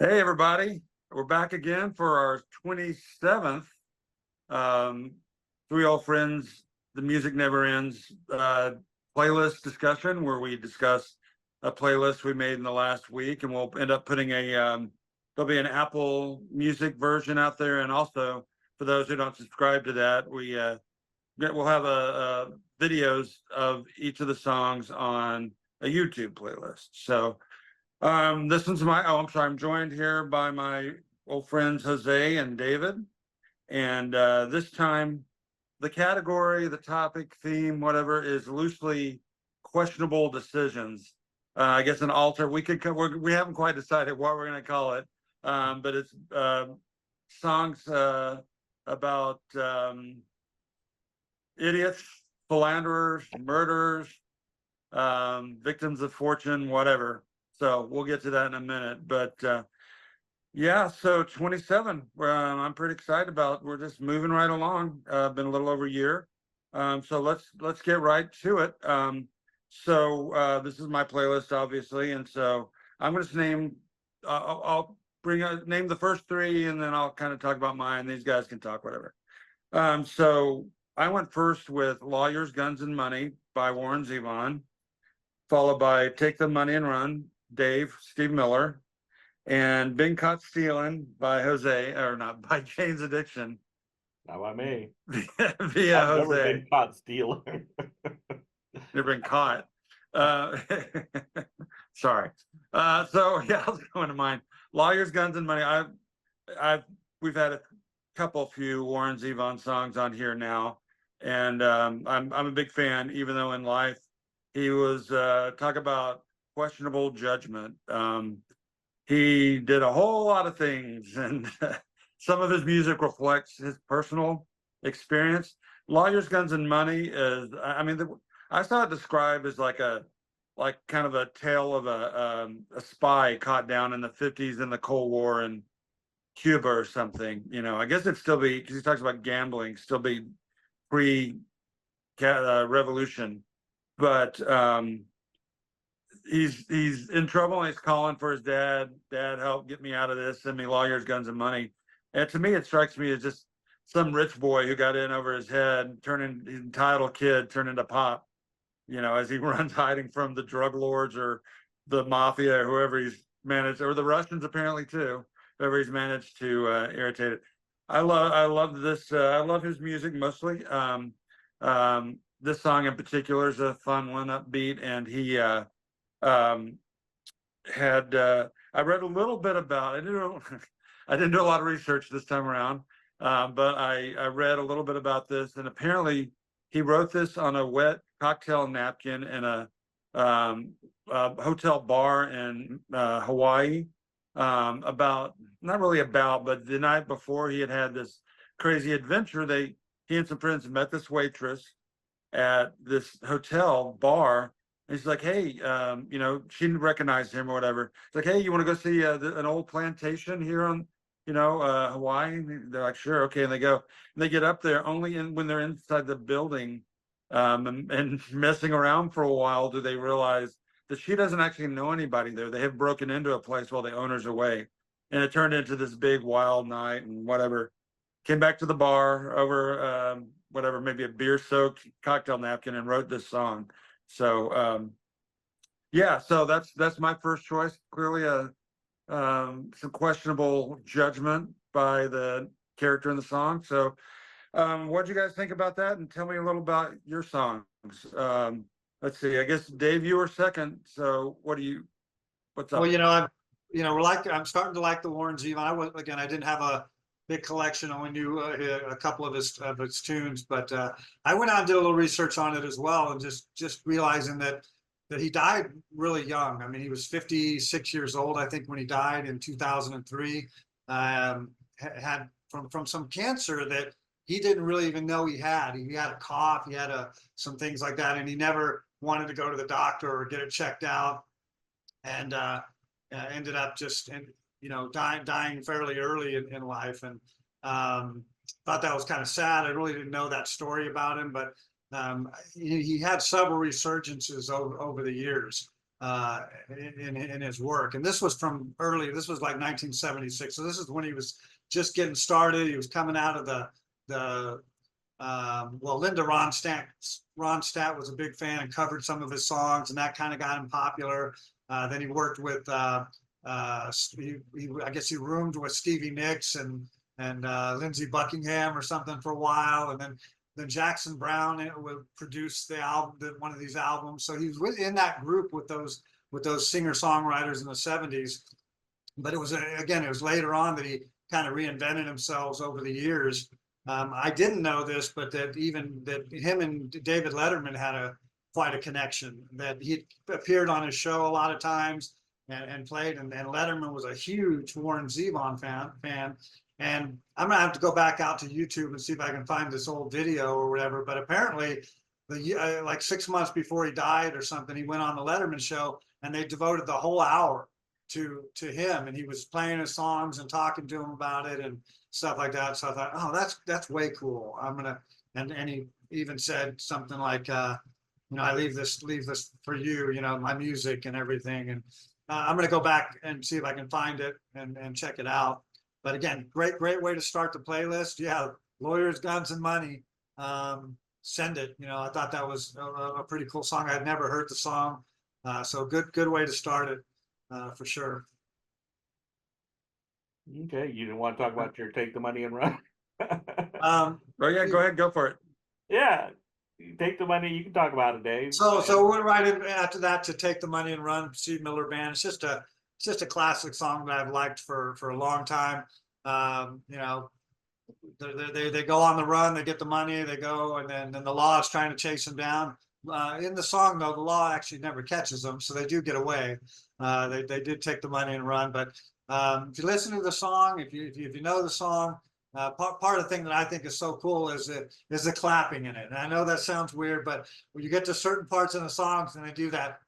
Hey, everybody. We're back again for our 27th um, Three Old Friends, The Music Never Ends playlist discussion, where we discuss a playlist we made in the last week. And we'll end up putting there'll be an Apple Music version out there. And also, for those who don't subscribe to that, we'll have videos of each of the songs on a YouTube playlist. So, this one's I'm sorry, I'm joined here by my old friends Jose and David. And this time, the category, the topic, theme, whatever, is loosely questionable decisions. I guess an alter. We haven't quite decided what we're going to call it, but it's songs about idiots, philanderers, murderers, victims of fortune, whatever. So we'll get to that in a minute. But yeah, so 27. I'm pretty excited about. We're just moving right along. Been a little over a year. So let's get right to it. This is my playlist, obviously, and so I'm going to name. I'll name the first three, and then I'll kind of talk about mine. These guys can talk whatever. So I went first with "Lawyers, Guns, and Money" by Warren Zevon, followed by "Take the Money and Run," Steve Miller, and "Been Caught Stealing" by Jose, or not, by Jane's Addiction. Not by me. Via I've Jose. never been caught stealing. Never been caught. Sorry. So yeah, I'll go into mine. "Lawyers, Guns, and Money." We've had a few Warren Zevon songs on here now, and I'm a big fan. Even though in life he was talk about questionable judgment. He did a whole lot of things, and some of his music reflects his personal experience. "Lawyers, Guns, and Money" is, I saw it described as like kind of a tale of a spy caught down in the 50s in the Cold War in Cuba or something. I guess it'd still be, because he talks about gambling, still be pre revolution, but he's in trouble and he's calling for his dad. "Dad, help get me out of this. Send me lawyers, guns, and money." And to me, it strikes me as just some rich boy who got in over his head, turning his entitled kid, turn into pop. As he runs hiding from the drug lords or the mafia or whoever he's managed, or the Russians apparently too, whoever he's managed to irritate it. I love this. I love his music mostly. This song in particular is a fun one, upbeat, and he had I read a little bit about. I didn't do a lot of research this time around, but I read a little bit about this, and apparently he wrote this on a wet cocktail napkin in a hotel bar in Hawaii. But the night before he had this crazy adventure. He and some friends met this waitress at this hotel bar. He's like, "Hey, she didn't recognize him or whatever." It's like, "Hey, you want to go see an old plantation here on, Hawaii?" And they're like, "Sure, okay." And they go, and they get up there. Only when they're inside the building, and messing around for a while, do they realize that she doesn't actually know anybody there. They have broken into a place while the owner's away, and it turned into this big wild night and whatever. Came back to the bar over whatever, maybe a beer-soaked cocktail napkin, and wrote this song. So yeah, so that's my first choice. Clearly some questionable judgment by the character in the song. So what do you guys think about that? And tell me a little about your songs. Let's see, I guess Dave, you were second. So what's up? Well, I'm starting to like the Warren Zevon. I didn't have a big collection. I only knew a couple of his tunes, but I went out and did a little research on it as well, and just realizing that he died really young. I mean, he was 56 years old, I think, when he died in 2003. Had from some cancer that he didn't really even know he had. He had a cough, he had some things like that, and he never wanted to go to the doctor or get it checked out, and ended up just dying fairly early in life. And thought that was kind of sad. I really didn't know that story about him, but he had several resurgences over the years. in his work. And this was from early, this was like 1976. So this is when he was just getting started. He was coming out of well, Linda Ronstadt was a big fan and covered some of his songs, and that kind of got him popular. Then he worked with, I guess he roomed with Stevie Nicks and Lindsey Buckingham or something for a while, and then Jackson Browne would produce the album, one of these albums. So he was in that group with those singer-songwriters in the 70s. But it was again, it was later on that he kind of reinvented himself over the years. I didn't know this, but that him and David Letterman had quite a connection. That he appeared on his show a lot of times and played. And Letterman was a huge Warren Zevon fan. And I'm gonna have to go back out to YouTube and see if I can find this old video or whatever. But apparently, like 6 months before he died or something, he went on the Letterman show, and they devoted the whole hour to him, and he was playing his songs and talking to him about it and stuff like that. So I thought, oh, that's way cool. I'm gonna, and he even said something like, I leave this for you, my music and everything. And I'm gonna go back and see if I can find it and check it out. But again, great way to start the playlist. Yeah, Lawyers, Guns, and Money. Send it. I thought that was a pretty cool song. I'd never heard the song, so good way to start it. For sure. Okay, you didn't want to talk about your Take the Money and Run? Oh yeah, go ahead, go for it. Yeah, you take the money. You can talk about it, Dave. So we're right in after that to Take the Money and Run. Steve Miller Band. It's just a classic song that I've liked for a long time. They go on the run, they get the money, they go, and then the law is trying to chase them down. In the song, though, the law actually never catches them, so they do get away. They did take the money and run. But if you listen to the song, if you know the song, part of the thing that I think is so cool is the clapping in it. And I know that sounds weird, but when you get to certain parts in the songs and they do that,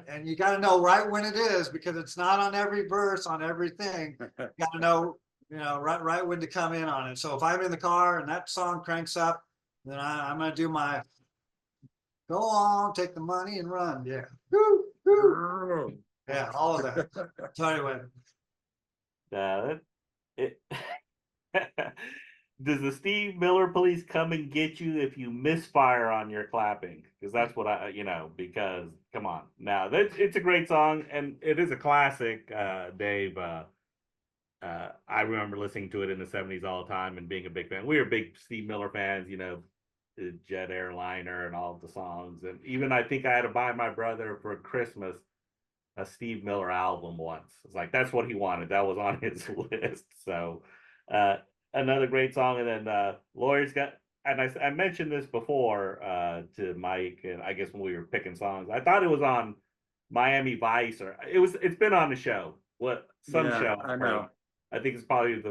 and you got to know right when it is, because it's not on every verse, on everything. You got to know, right when to come in on it. So if I'm in the car and that song cranks up, then I'm going to do my go on, take the money and run. Yeah. Woo, woo. Yeah, all of that. So anyway. Does the Steve Miller Police come and get you if you misfire on your clapping? Because that's what because come on. Now it's a great song and it is a classic, Dave. I remember listening to it in the 70s all the time and being a big fan. We were big Steve Miller fans, the Jet Airliner and all of the songs. And even I think I had to buy my brother for Christmas a Steve Miller album once. It's like, that's what he wanted. That was on his list. So another great song. And then Lawyers got, and I mentioned this before to Mike, and I guess when we were picking songs, I thought it was on Miami Vice, or it's been on the show. Some show. I know. I think it's probably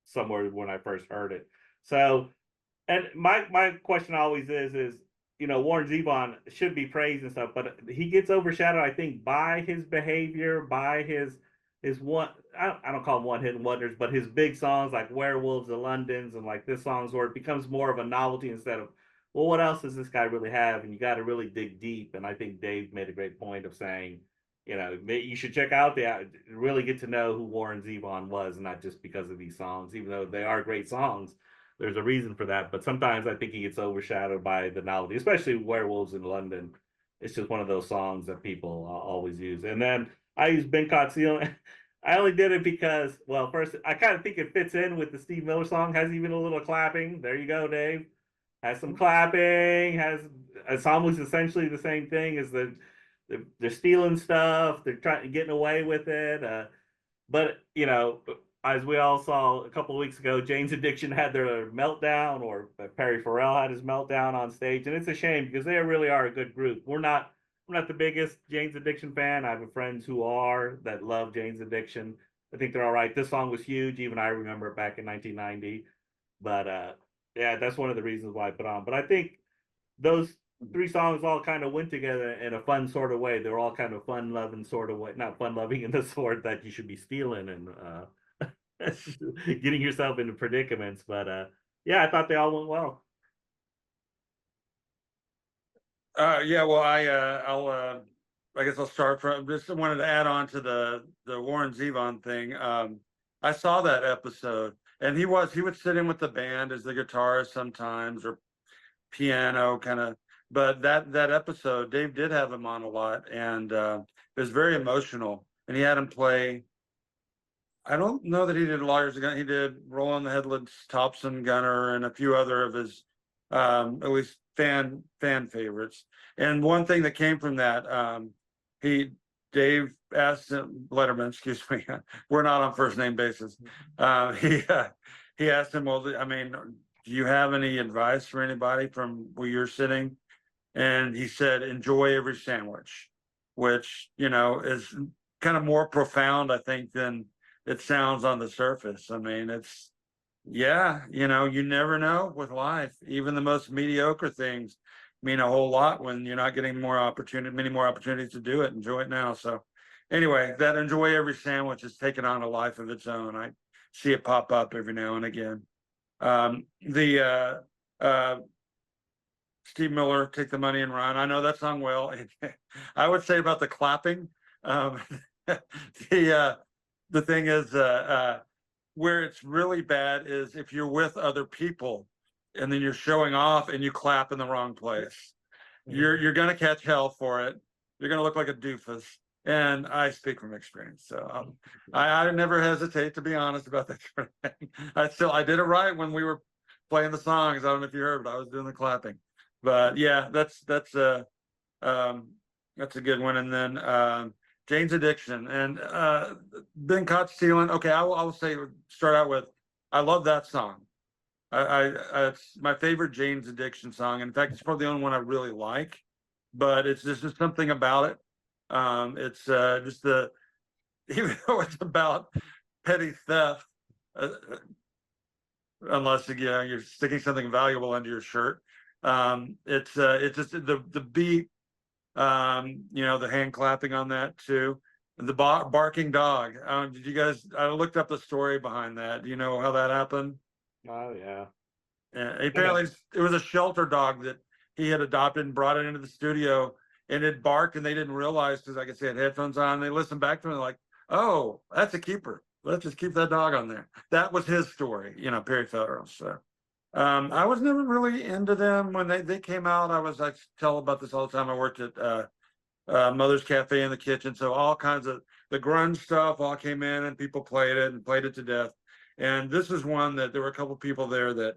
somewhere when I first heard it. So, and my question always is Warren Zevon should be praised and stuff, but he gets overshadowed, I think, by his behavior, by his one, I don't call them one hit wonders, but his big songs like Werewolves, The Londons, and like this songs where it becomes more of a novelty instead of, well, what else does this guy really have? And you got to really dig deep. And I think Dave made a great point of saying, you should check out really get to know who Warren Zevon was, and not just because of these songs, even though they are great songs. There's a reason for that, but sometimes I think he gets overshadowed by the novelty, especially Werewolves in London. It's just one of those songs that people always use. And then I use Been Caught Stealing. I only did it because, well, first, I kind of think it fits in with the Steve Miller song, has even a little clapping. There you go, Dave. Has some clapping, it's almost essentially the same thing as they're stealing stuff, they're getting away with it. But, as we all saw a couple of weeks ago, Jane's Addiction had their meltdown, or Perry Farrell had his meltdown on stage, and it's a shame because they really are a good group. We're not the biggest Jane's Addiction fan. I have friends who are, that love Jane's Addiction. I think they're all right. This song was huge. Even I remember it back in 1990. But yeah, that's one of the reasons why I put on. But I think those three songs all kind of went together in a fun sort of way. They're all kind of fun-loving sort of way. Not fun-loving in the sort that you should be stealing and getting yourself into predicaments. But yeah, I thought they all went well. Yeah, well, I'll I guess I'll start from, just wanted to add on to the Warren Zevon thing. I saw that episode, and he would sit in with the band as the guitarist sometimes, or piano kind of. But that episode, Dave did have him on a lot, and it was very emotional. And he had him play. I don't know that he did Lawyers of Gun. He did Roll on the Headless, Thompson Gunner, and a few other of his at least fan favorites. And one thing that came from that, Dave asked Letterman, excuse me, we're not on first name basis. He asked him, well, I mean, do you have any advice for anybody from where you're sitting? And he said, enjoy every sandwich, which, you know, is kind of more profound, I think, than it sounds on the surface. I mean, it's, yeah, you know, you never know with life. Even the most mediocre things mean a whole lot when you're not getting many more opportunities to do it. Enjoy it now. So anyway, that enjoy every sandwich is taking on a life of its own. I see it pop up every now and again. Steve Miller, Take the Money and Run. I know that song well. I would say about the clapping. The thing is, where it's really bad is if you're with other people and then you're showing off and you clap in the wrong place. You're gonna catch hell for it. You're gonna look like a doofus. And I speak from experience. So I never hesitate to be honest about that sort of thing. I did it right when we were playing the songs. I don't know if you heard, but I was doing the clapping. But yeah, that's a good one. And then Jane's Addiction and Been Caught Stealing. Okay, I will say, start out with, I love that song. It's my favorite Jane's Addiction song. In fact, it's probably the only one I really like, but it's just something about it. It's just even though it's about petty theft, unless you're sticking something valuable under your shirt. It's just the beat, the hand clapping on that too. The barking dog. Did you guys? I looked up the story behind that. Do you know how that happened? Oh yeah. Apparently, it was a shelter dog that he had adopted and brought it into the studio, and it barked, and they didn't realize because, like I said, headphones on. They listened back to it, like, oh, that's a keeper. Let's just keep that dog on there. That was his story, Perry Fellows. So. I was never really into them when they came out. I tell about this all the time. I worked at Mother's Cafe in the kitchen, so all kinds of the grunge stuff all came in, and people played it and played it to death. And this is one that there were a couple people there that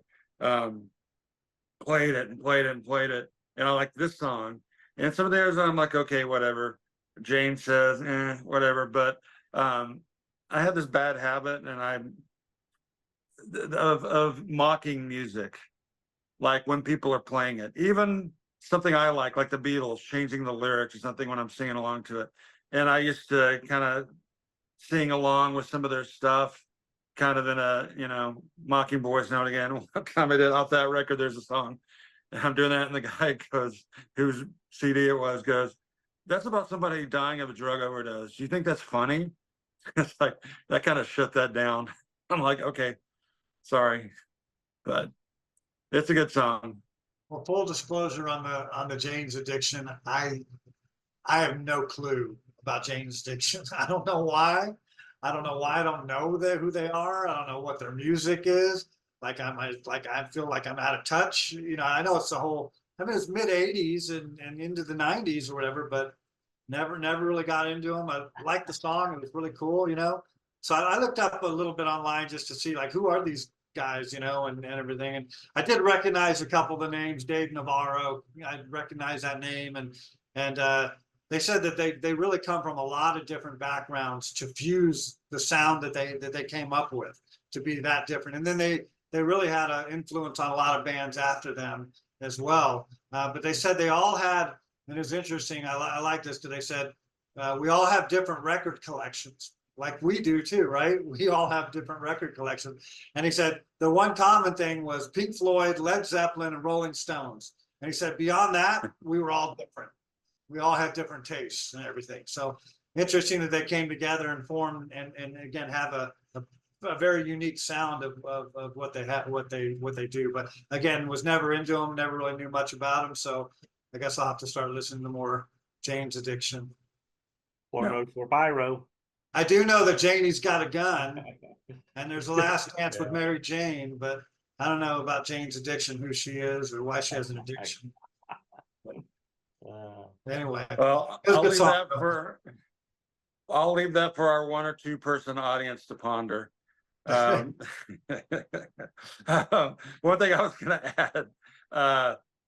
played it and played it and played it, and I like this song. And some of theirs, I'm like, okay, whatever. Jane says, whatever. But I had this bad habit, and of mocking music, like when people are playing it, even something I like the Beatles, changing the lyrics or something when I'm singing along to it. And I used to kind of sing along with some of their stuff, kind of in a mocking voice now and again. One time I did off that record, there's a song, and I'm doing that, and the guy goes, whose CD it was, goes, that's about somebody dying of a drug overdose. Do you think that's funny? It's like that kind of shut that down. I'm like, okay, sorry, but it's a good song. Well, full disclosure on the Jane's Addiction, I have no clue about Jane's Addiction. I don't know why. I don't know who they are. I don't know what their music is. I feel like I'm out of touch. I know it's it's mid 80s and into the 90s or whatever, but never really got into them. I liked the song. It was really cool, So I looked up a little bit online just to see who are these guys, and everything. And I did recognize a couple of the names, Dave Navarro. I recognize that name. And they said that they really come from a lot of different backgrounds to fuse the sound that they came up with to be that different. And then they really had an influence on a lot of bands after them as well. But they said they all had, and it's interesting, I like this, because they said, we all have different record collections, like we do too, right? We all have different record collections. And he said, the one common thing was Pink Floyd, Led Zeppelin, and Rolling Stones. And he said, beyond that, we were all different. We all had different tastes and everything. So interesting that they came together and formed and again, have a very unique sound of what they have, what they do. But again, was never into them, never really knew much about them. So I guess I'll have to start listening to more Jane's Addiction. Four No. notes for Pyro. I do know that Janie's got a gun, and there's a last dance with Yeah. Mary Jane, but I don't know about Jane's addiction, who she is, or why she has an addiction. Uh, Anyway, Well, It's a I'll good leave song, that though. for, I'll leave that for our 1 or 2 person audience to ponder. Um, one thing I was gonna add,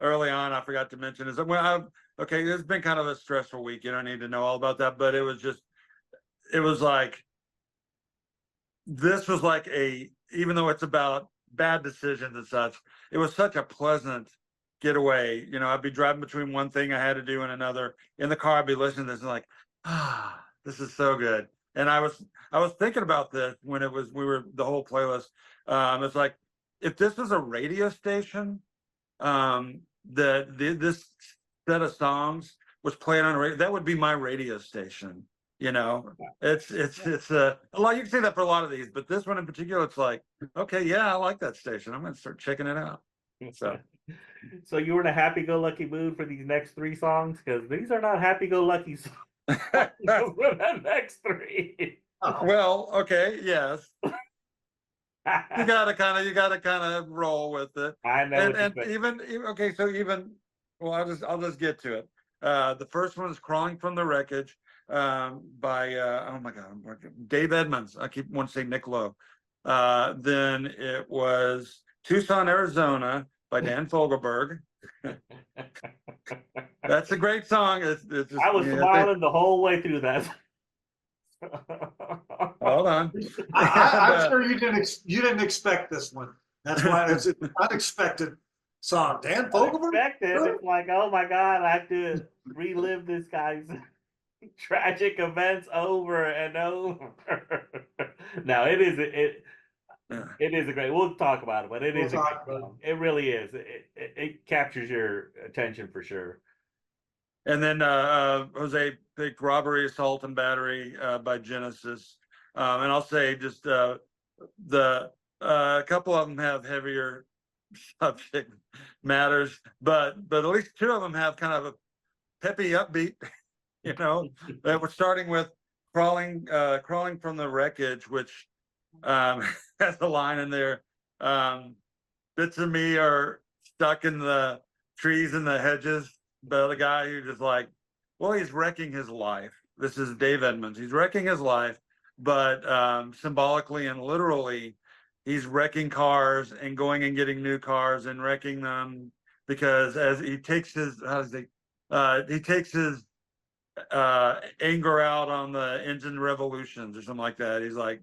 early on, I forgot to mention is that okay, it's been kind of a stressful week. You don't need to know all about that, but it was like, this was like even though it's about bad decisions and such, it was such a pleasant getaway. You know, I'd be driving between one thing I had to do and another. In the car, I'd be listening to this and like, this is so good. And I was thinking about this when we were the whole playlist. It's like, if this was a radio station, this set of songs was played on a radio, that would be my radio station. You know, it's a lot. You can say that for a lot of these, but this one in particular, it's like, okay, yeah, I like that station. I'm gonna start checking it out. So so you were in a happy-go-lucky mood for these next 3 songs, because these are not happy-go-lucky songs. For the next 3. well, okay, yes. You gotta kind of roll with it. I know. And what you even okay, so even, well, I'll just get to it. The first one is Crawling from the Wreckage, by oh my god, Dave Edmunds. I keep wanting to say Nick Lowe. Then it was Tucson, Arizona by Dan Fogelberg. That's a great song. It's just, I was smiling the whole way through that. Hold on. I'm sure you didn't expect this one. That's why it's an unexpected song. Dan Fogelberg? Unexpected. It's like, oh my god, I have to relive this guy's tragic events over and over. No, it is a great. We'll talk about it, but it We'll is a talk great about song. It really is. It captures your attention for sure. And then Jose Pick Robbery, Assault and Battery by Genesis. And I'll say just a couple of them have heavier subject matters, but at least 2 of them have kind of a peppy upbeat, you know, that we're starting with crawling from the wreckage, which has a line in there. Bits of me are stuck in the trees and the hedges. But the guy who just like, well, he's wrecking his life. This is Dave Edmunds. He's wrecking his life, but symbolically and literally, he's wrecking cars and going and getting new cars and wrecking them, because as he takes his, he takes his anger out on the engine revolutions or something like that. He's like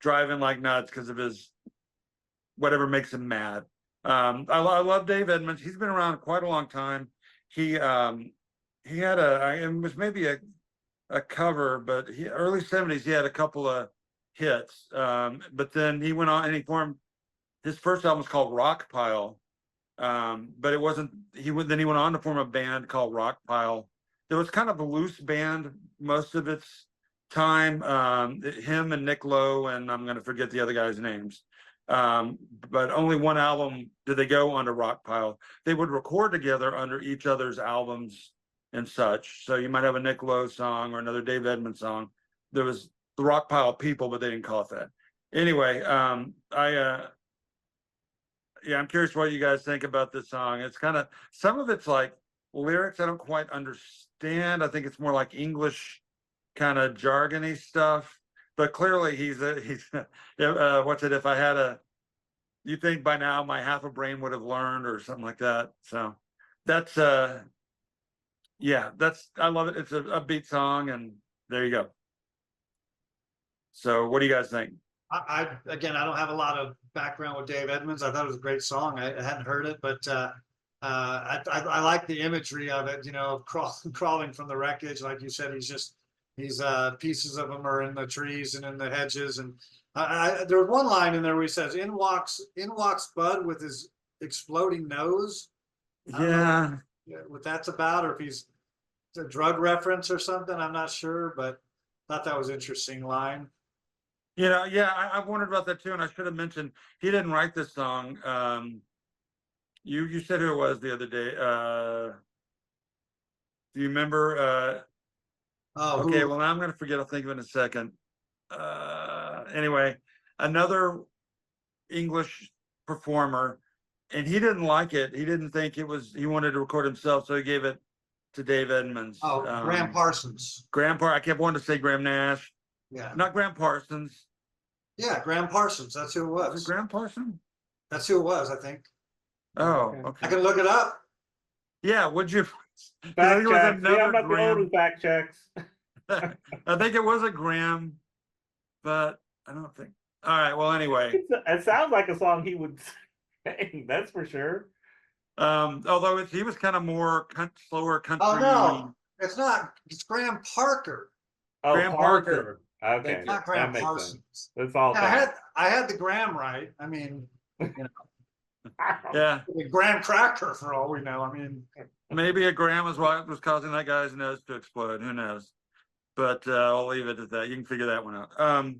driving like nuts because of his whatever makes him mad. I love Dave Edmunds. He's been around quite a long time. He had it was maybe a cover, but early 70s, he had a couple of hits. But then he went on and he formed, his first album was called Rockpile. But it wasn't, then he went on to form a band called Rockpile. It was kind of a loose band most of its time. Him and Nick Lowe, and I'm gonna forget the other guys' names. But only one album did they go under Rockpile. They would record together under each other's albums and such. So you might have a Nick Lowe song or another Dave Edmunds song. There was the Rockpile people, but they didn't call it that. Anyway, yeah, I'm curious what you guys think about this song. It's kind of, some of it's like lyrics I don't quite understand. I think it's more like English kind of jargony stuff. But clearly he's what's it, if I had you think by now my half a brain would have learned or something like that. So that's yeah, I love it. It's a upbeat song, and there you go. So what do you guys think? Again, I don't have a lot of background with Dave Edmunds. I thought it was a great song. I hadn't heard it, but I like the imagery of it, you know, crawling from the wreckage. Like you said, he's pieces of them are in the trees and in the hedges. And there was one line in there where he says, in walks Bud with his exploding nose. Yeah. What that's about, or if he's a drug reference or something, I'm not sure, but thought that was an interesting line. You know, yeah, I've wondered about that too, and I should have mentioned he didn't write this song. You said who it was the other day. Do you remember? Oh, Okay, who? well, now I'm gonna forget. I'll think of it in a second. Anyway, another English performer, and he didn't like it. He didn't think it was, he wanted to record himself, so he gave it to Dave Edmunds. Oh, Graham Parsons. I kept wanting to say Graham Nash, Yeah, not Graham Parsons. yeah, Graham Parsons. That's who it Was it was. Graham Parsons? That's who it was, I think. Oh, Okay. I okay. can look it up. Yeah, would you? I Fact think it was checks. See, I'm another not the old who Graham. fact checks. I think it was a Graham, but I don't think. All right. Well, anyway, It sounds like a song he would sing, that's for sure. although he was kind of more slower country. Oh, no, it's not. It's Graham Parker. Oh, Graham Parker. Okay, Thank It's you. not Graham that makes sense. Parsons. That's all. Yeah, I had the Graham right. I mean, Yeah, the Graham Cracker for all we know. I mean, maybe a Graham is what was causing that guy's nose to explode. Who knows? But I'll leave it at that. You can figure that one out.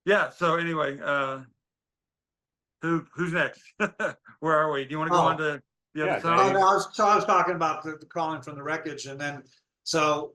Yeah. So anyway, who's next? Where are we? Do you want to go Oh. on to the other Yeah, song? oh, no, I was talking about the crawling from the wreckage, and then so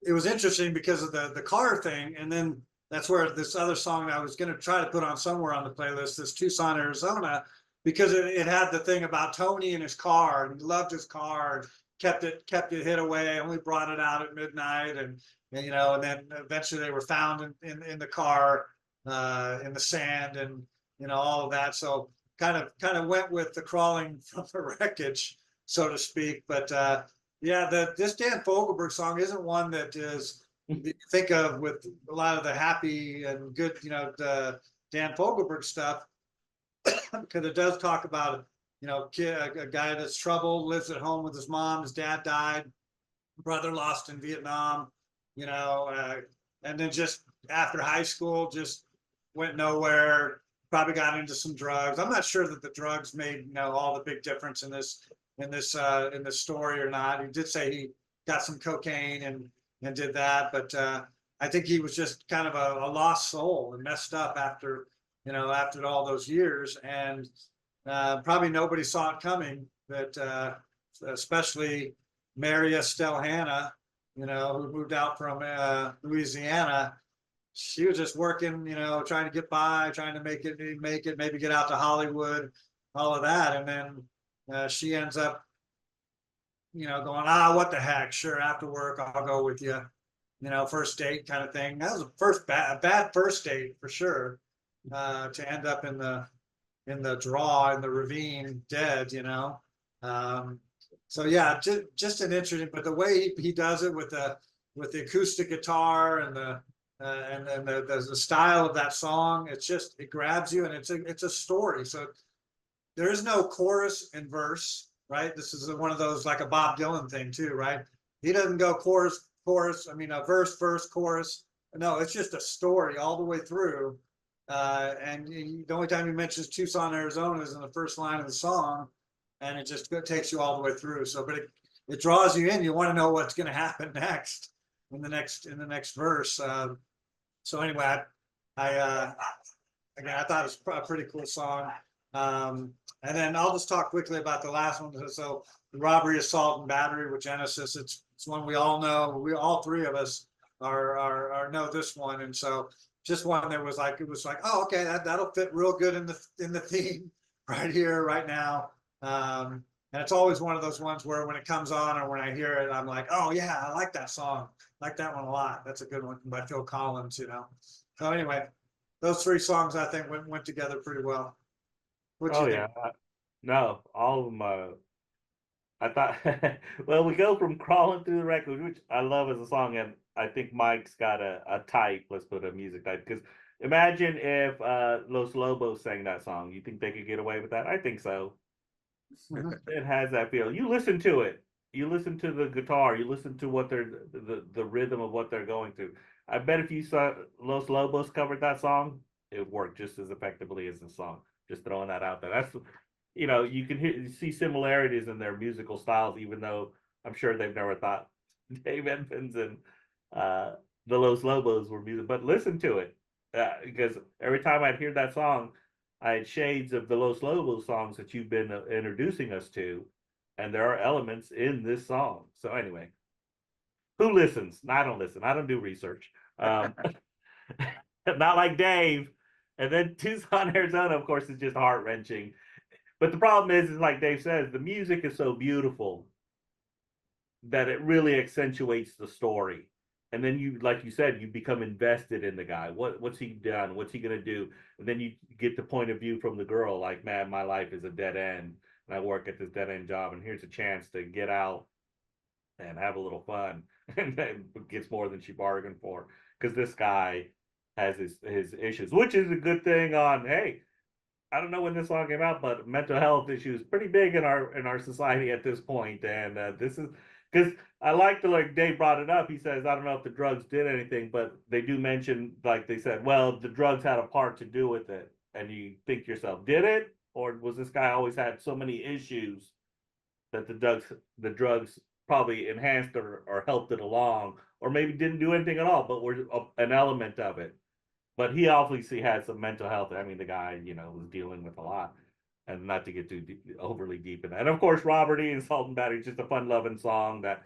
it was interesting because of the car thing, and then that's where this other song I was going to try to put on somewhere on the playlist, this Tucson, Arizona, because it had the thing about Tony and his car, and he loved his car, and kept it hid away, only brought it out at midnight, and you know, and then eventually they were found in the car, in the sand, and you know, all of that. So kind of went with the crawling from the wreckage, so to speak. But yeah, this Dan Fogelberg song isn't one that is you think of with a lot of the happy and good, you know, the Dan Fogelberg stuff, because it does talk about, you know, a guy that's troubled, lives at home with his mom, his dad died, brother lost in Vietnam, you know, and then just after high school, just went nowhere, probably got into some drugs. I'm not sure that the drugs made, you know, all the big difference in this story or not. He did say he got some cocaine and did that, but I think he was just kind of a lost soul and messed up after, you know, after all those years, and probably nobody saw it coming. That especially Mary Estelle Hanna, you know, who moved out from Louisiana. She was just working, you know, trying to get by, trying to make it, maybe get out to Hollywood, all of that, and then she ends up, you know, going, what the heck? Sure, after work, I'll go with you. You know, first date kind of thing. That was a bad first date for sure. To end up in the draw in the ravine dead, you know. So yeah, just an interesting. But the way he does it with the acoustic guitar and the style of that song, it grabs you, and it's a story. So there is no chorus and verse, right? This is one of those like a Bob Dylan thing too, right? He doesn't go chorus. I mean, a verse, chorus. No, it's just a story all the way through. And the only time he mentions Tucson, Arizona is in the first line of the song, and it just takes you all the way through. So, but it draws you in. You want to know what's going to happen next in the next verse. So anyway, I again, I thought it was a pretty cool song. And then I'll just talk quickly about the last one. So the robbery, assault, and battery with Genesis. It's one we all know. We all three of us are know this one, and so just one that was like, it was like, oh, okay, that'll fit real good in the theme right here, right now. And it's always one of those ones where when it comes on or when I hear it, I'm like, oh yeah, I like that song. I like that one a lot. That's a good one by Phil Collins, you know. So anyway, those three songs I think went together pretty well. What you Oh think? yeah, no, all of them. I thought, well, we go from crawling through the record, which I love as a song, and I think Mike's got a type. Let's put a music type, because imagine if Los Lobos sang that song. You think they could get away with that? I think so. It has that feel. You listen to it. You listen to the guitar. You listen to what they're the rhythm of what they're going through. I bet if you saw Los Lobos covered that song, it worked just as effectively as the song. Just throwing that out there. That's, you know, you can see similarities in their musical styles, even though I'm sure they've never thought Dave Edmunds and the Los Lobos were music. But listen to it, because every time I'd hear that song, I had shades of the Los Lobos songs that you've been introducing us to, and there are elements in this song. So anyway, Who listens? No, I don't listen. I don't do research. Not like Dave. And then Tucson, Arizona, of course, is just heart wrenching. But the problem is like Dave says, the music is so beautiful that it really accentuates the story. And then you, like you said, you become invested in the guy. What's he done? What's he gonna do? And then you get the point of view from the girl, like, man, my life is a dead end, and I work at this dead end job, and here's a chance to get out and have a little fun, and then gets more than she bargained for. Because this guy has his issues, which is a good thing. On hey, I don't know when this song came out, but mental health issues pretty big in our society at this point, and this is because I like to like Dave brought it up. He says I don't know if the drugs did anything, but they do mention like they said, well, the drugs had a part to do with it, and you think to yourself, did it, or was this guy always had so many issues that the drugs probably enhanced or helped it along, or maybe didn't do anything at all, but were an element of it. But he obviously had some mental health. I mean, the guy, was dealing with a lot, and not to get too overly deep in that. And of course, Robert E. and Salt and Battery is just a fun-loving song that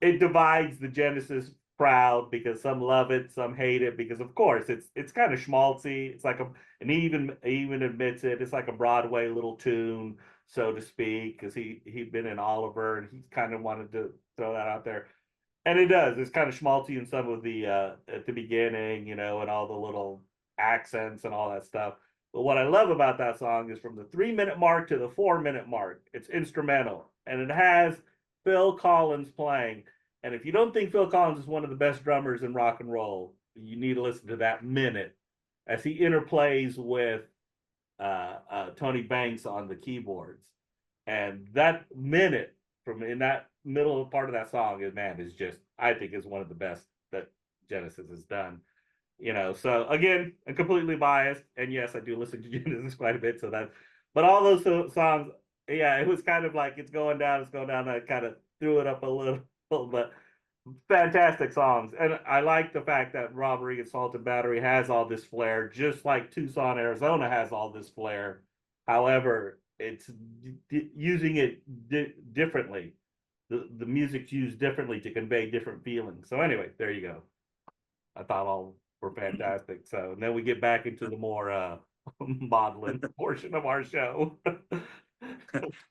it divides the Genesis crowd because some love it, some hate it. Because of course, it's kind of schmaltzy. It's like and he even admits it. It's like a Broadway little tune, so to speak, because he'd been in Oliver and he kind of wanted to throw that out there. And it does. It's kind of schmaltzy in some of the at the beginning, and all the little accents and all that stuff. But what I love about that song is from the 3 minute mark to the 4 minute mark, it's instrumental. And it has Phil Collins playing. And if you don't think Phil Collins is one of the best drummers in rock and roll, you need to listen to that minute as he interplays with Tony Banks on the keyboards. And that minute from in that middle part of that song is just, I think, is one of the best that Genesis has done. So again, I'm completely biased, and yes, I do listen to Genesis quite a bit. But all those songs, yeah, it was kind of like it's going down. I kind of threw it up a little, but fantastic songs. And I like the fact that Robbery and Salt and Battery has all this flair, just like Tucson, Arizona has all this flair. However, it's using it differently. The music's used differently to convey different feelings. So anyway, there you go. I thought all were fantastic. So and then we get back into the more maudlin portion of our show.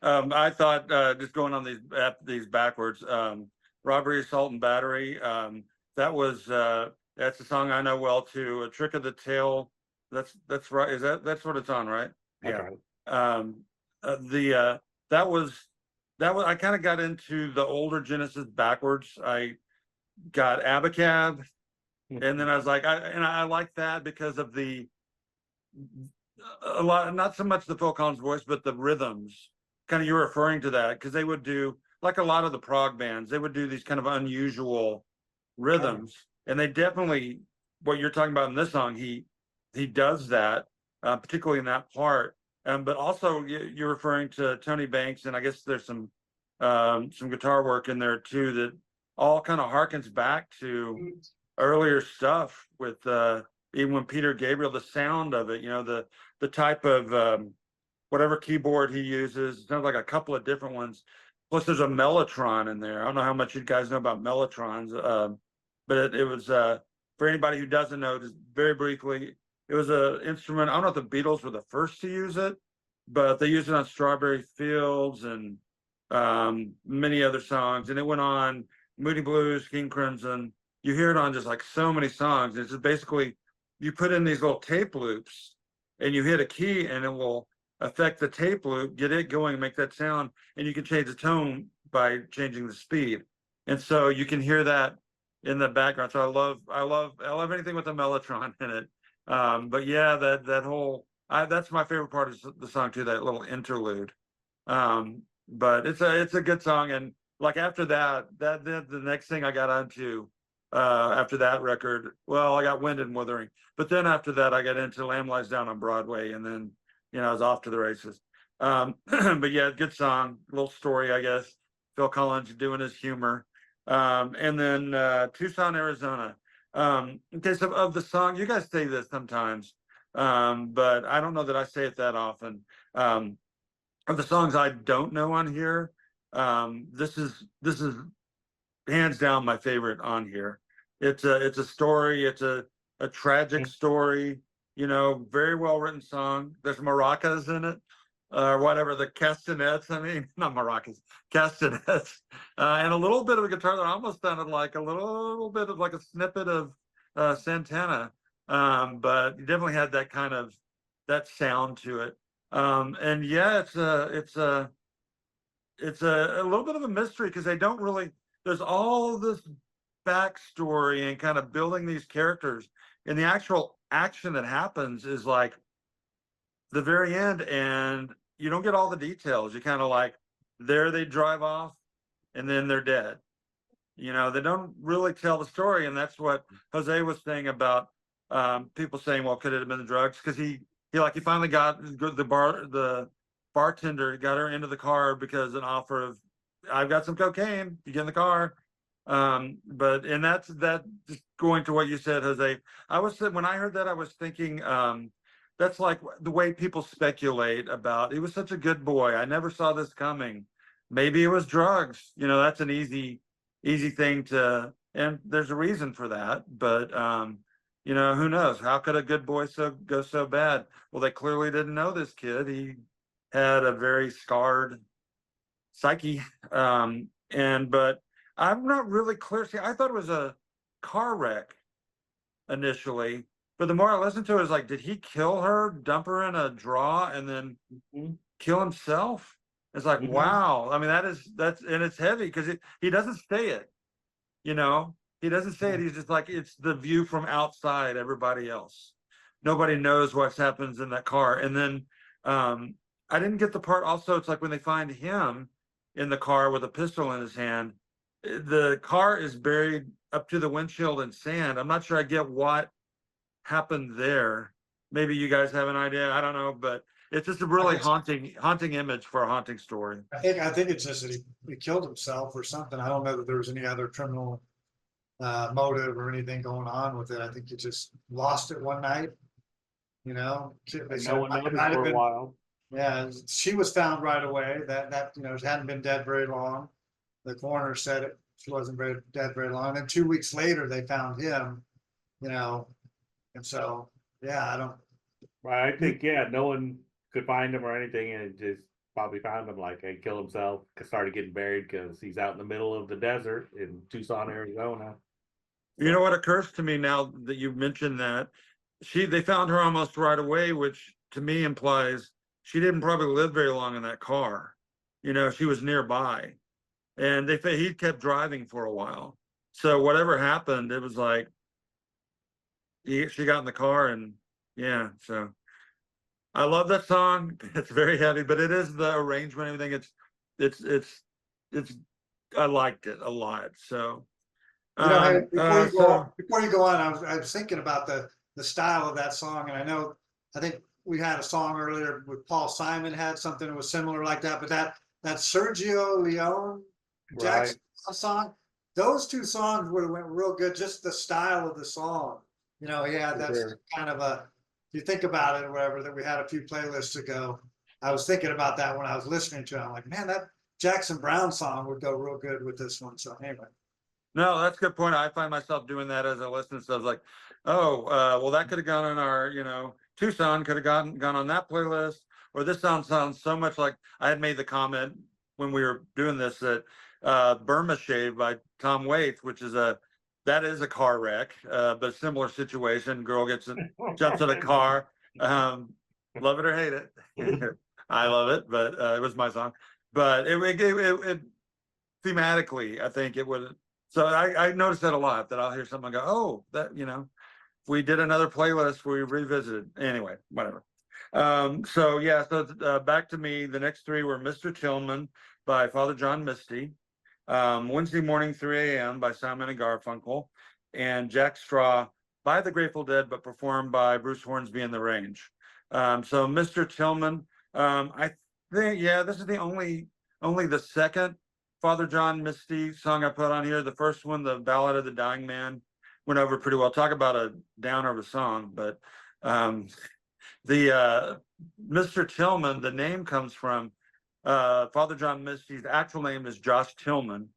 I thought just going on these backwards, Robbery, Assault and Battery. That's a song I know well too. A Trick of the Tail. That's right. That's what it's on, right? Yeah. That was I kind of got into the older Genesis backwards. I got Abacab, and then I was like, I like that because of a lot, not so much the Phil Collins voice, but the rhythms. Kind of you're referring to that because they would do like a lot of the prog bands, they would do these kind of unusual rhythms, and they definitely what you're talking about in this song. He does that, particularly in that part. But also you're referring to Tony Banks, and I guess there's some guitar work in there too that all kind of harkens back to earlier stuff with even when Peter Gabriel, the sound of it, the type of whatever keyboard he uses. It sounds like a couple of different ones. Plus, there's a mellotron in there. I don't know how much you guys know about mellotrons, but it was for anybody who doesn't know, just very briefly. It was an instrument. I don't know if the Beatles were the first to use it, but they used it on Strawberry Fields and many other songs. And it went on Moody Blues, King Crimson. You hear it on just like so many songs. It's just basically you put in these little tape loops and you hit a key and it will affect the tape loop, get it going, make that sound, and you can change the tone by changing the speed. And so you can hear that in the background. So I love anything with a mellotron in it. But yeah, that whole that's my favorite part of the song too, that little interlude. But it's a good song. And like after that the next thing I got onto after that record, well, I got Wind and Wuthering, but then after that I got into Lamb Lies Down on Broadway, and then I was off to the races. But yeah, good song, little story, I guess. Phil Collins doing his humor. And then Tucson, Arizona. Okay, so of the song, you guys say this sometimes, but I don't know that I say it that often. Of the songs I don't know on here, this is hands down my favorite on here. It's a story. It's a tragic story. You know, very well written song. There's maracas in it, or whatever, the castanets. I mean, not maracas, castanets, and a little bit of a guitar that almost sounded like a little bit of like a snippet of Santana. But you definitely had that kind of that sound to it. And yeah, it's a little bit of a mystery because they don't really. There's all this backstory and kind of building these characters, and the actual action that happens is like the very end, and you don't get all the details. You kind of like there they drive off, and then they're dead. You know, they don't really tell the story, and that's what Jose was saying about people saying, "Well, could it have been the drugs?" Because he finally got the bartender got her into the car because an offer of, "I've got some cocaine. You get in the car." But and that's just going to what you said, Jose. When I heard that, I was thinking that's like the way people speculate about, he was such a good boy. I never saw this coming. Maybe it was drugs. You know, that's an easy thing to, and there's a reason for that. But you know, who knows? How could a good boy go so bad? Well, they clearly didn't know this kid. He had a very scarred psyche. But I'm not really clear. See, I thought it was a car wreck initially, but the more I listened to it, it's like, did he kill her, dump her in a draw, and then kill himself? It's like, wow. I mean, that's and it's heavy because he doesn't say it. You know, he doesn't say it. He's just like, it's the view from outside. Everybody else, nobody knows what happens in that car. And then I didn't get the part. Also, it's like when they find him in the car with a pistol in his hand, the car is buried up to the windshield in sand. I'm not sure I get what happened there. Maybe you guys have an idea. I don't know, but it's just a really haunting image for a haunting story. I think it's just that he killed himself or something. I don't know that there was any other criminal motive or anything going on with it. I think he just lost it one night. You know, No one noticed for a while. Yeah, she was found right away. That you know, she hadn't been dead very long. The coroner said it. She wasn't dead very long. And 2 weeks later, they found him. You know, and so yeah, I don't. Right, I think no one could find him or anything, and it just probably found him like he killed himself, started getting buried because he's out in the middle of the desert in Tucson, Arizona. You know what occurs to me now that you mentioned that they found her almost right away, which to me implies she didn't probably live very long in that car. You know, she was nearby, and he kept driving for a while. So whatever happened, it was like she got in the car, and yeah. So I love that song. It's very heavy, but it is the arrangement, everything. It's I liked it a lot. So. You know, before you go on, I was thinking about the style of that song, and I think we had a song earlier with Paul Simon had something that was similar like that, but that Sergio Leone Jackson song, those two songs would have went real good. Just the style of the song, you know, yeah, that's kind of a. If you think about it or whatever, that we had a few playlists ago. I was thinking about that when I was listening to it. I'm like, man, that Jackson Browne song would go real good with this one. So anyway. No, that's a good point. I find myself doing that as I listen. So I was like, oh, well, that could have gone on our, you know, Tucson could have gone on that playlist, or this sounds so much like I had made the comment when we were doing this that Burma Shave by Tom Waits, which is that is a car wreck, but similar situation. Girl jumps in a car. Love it or hate it. I love it, but it was my song. But it thematically, I think it would. So I noticed that a lot, that I'll hear someone go, oh, that, you know, if we did another playlist, we revisited. Anyway, whatever. So yeah, so back to me. The next three were Mr. Tillman by Father John Misty, Wednesday Morning 3 a.m. by Simon and Garfunkel, and Jack Straw by the Grateful Dead, but performed by Bruce Hornsby and the Range. So Mr. Tillman, I think, yeah, this is the only the second Father John Misty song I put on here. The first one, the Ballad of the Dying Man, went over pretty well. Talk about a downer of a song, but the Mr. Tillman, the name comes from Father John Misty's actual name is Josh Tillman.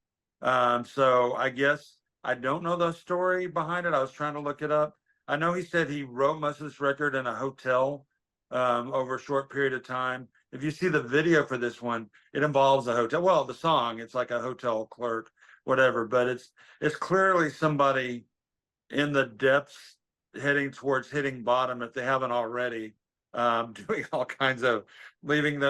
So I guess I don't know the story behind it. I was trying to look it up. I know he said he wrote most of this record in a hotel over a short period of time. If you see the video for this one, it involves a hotel. Well, the song, it's like a hotel clerk, whatever, but it's clearly somebody in the depths heading towards hitting bottom if they haven't already, doing all kinds of leaving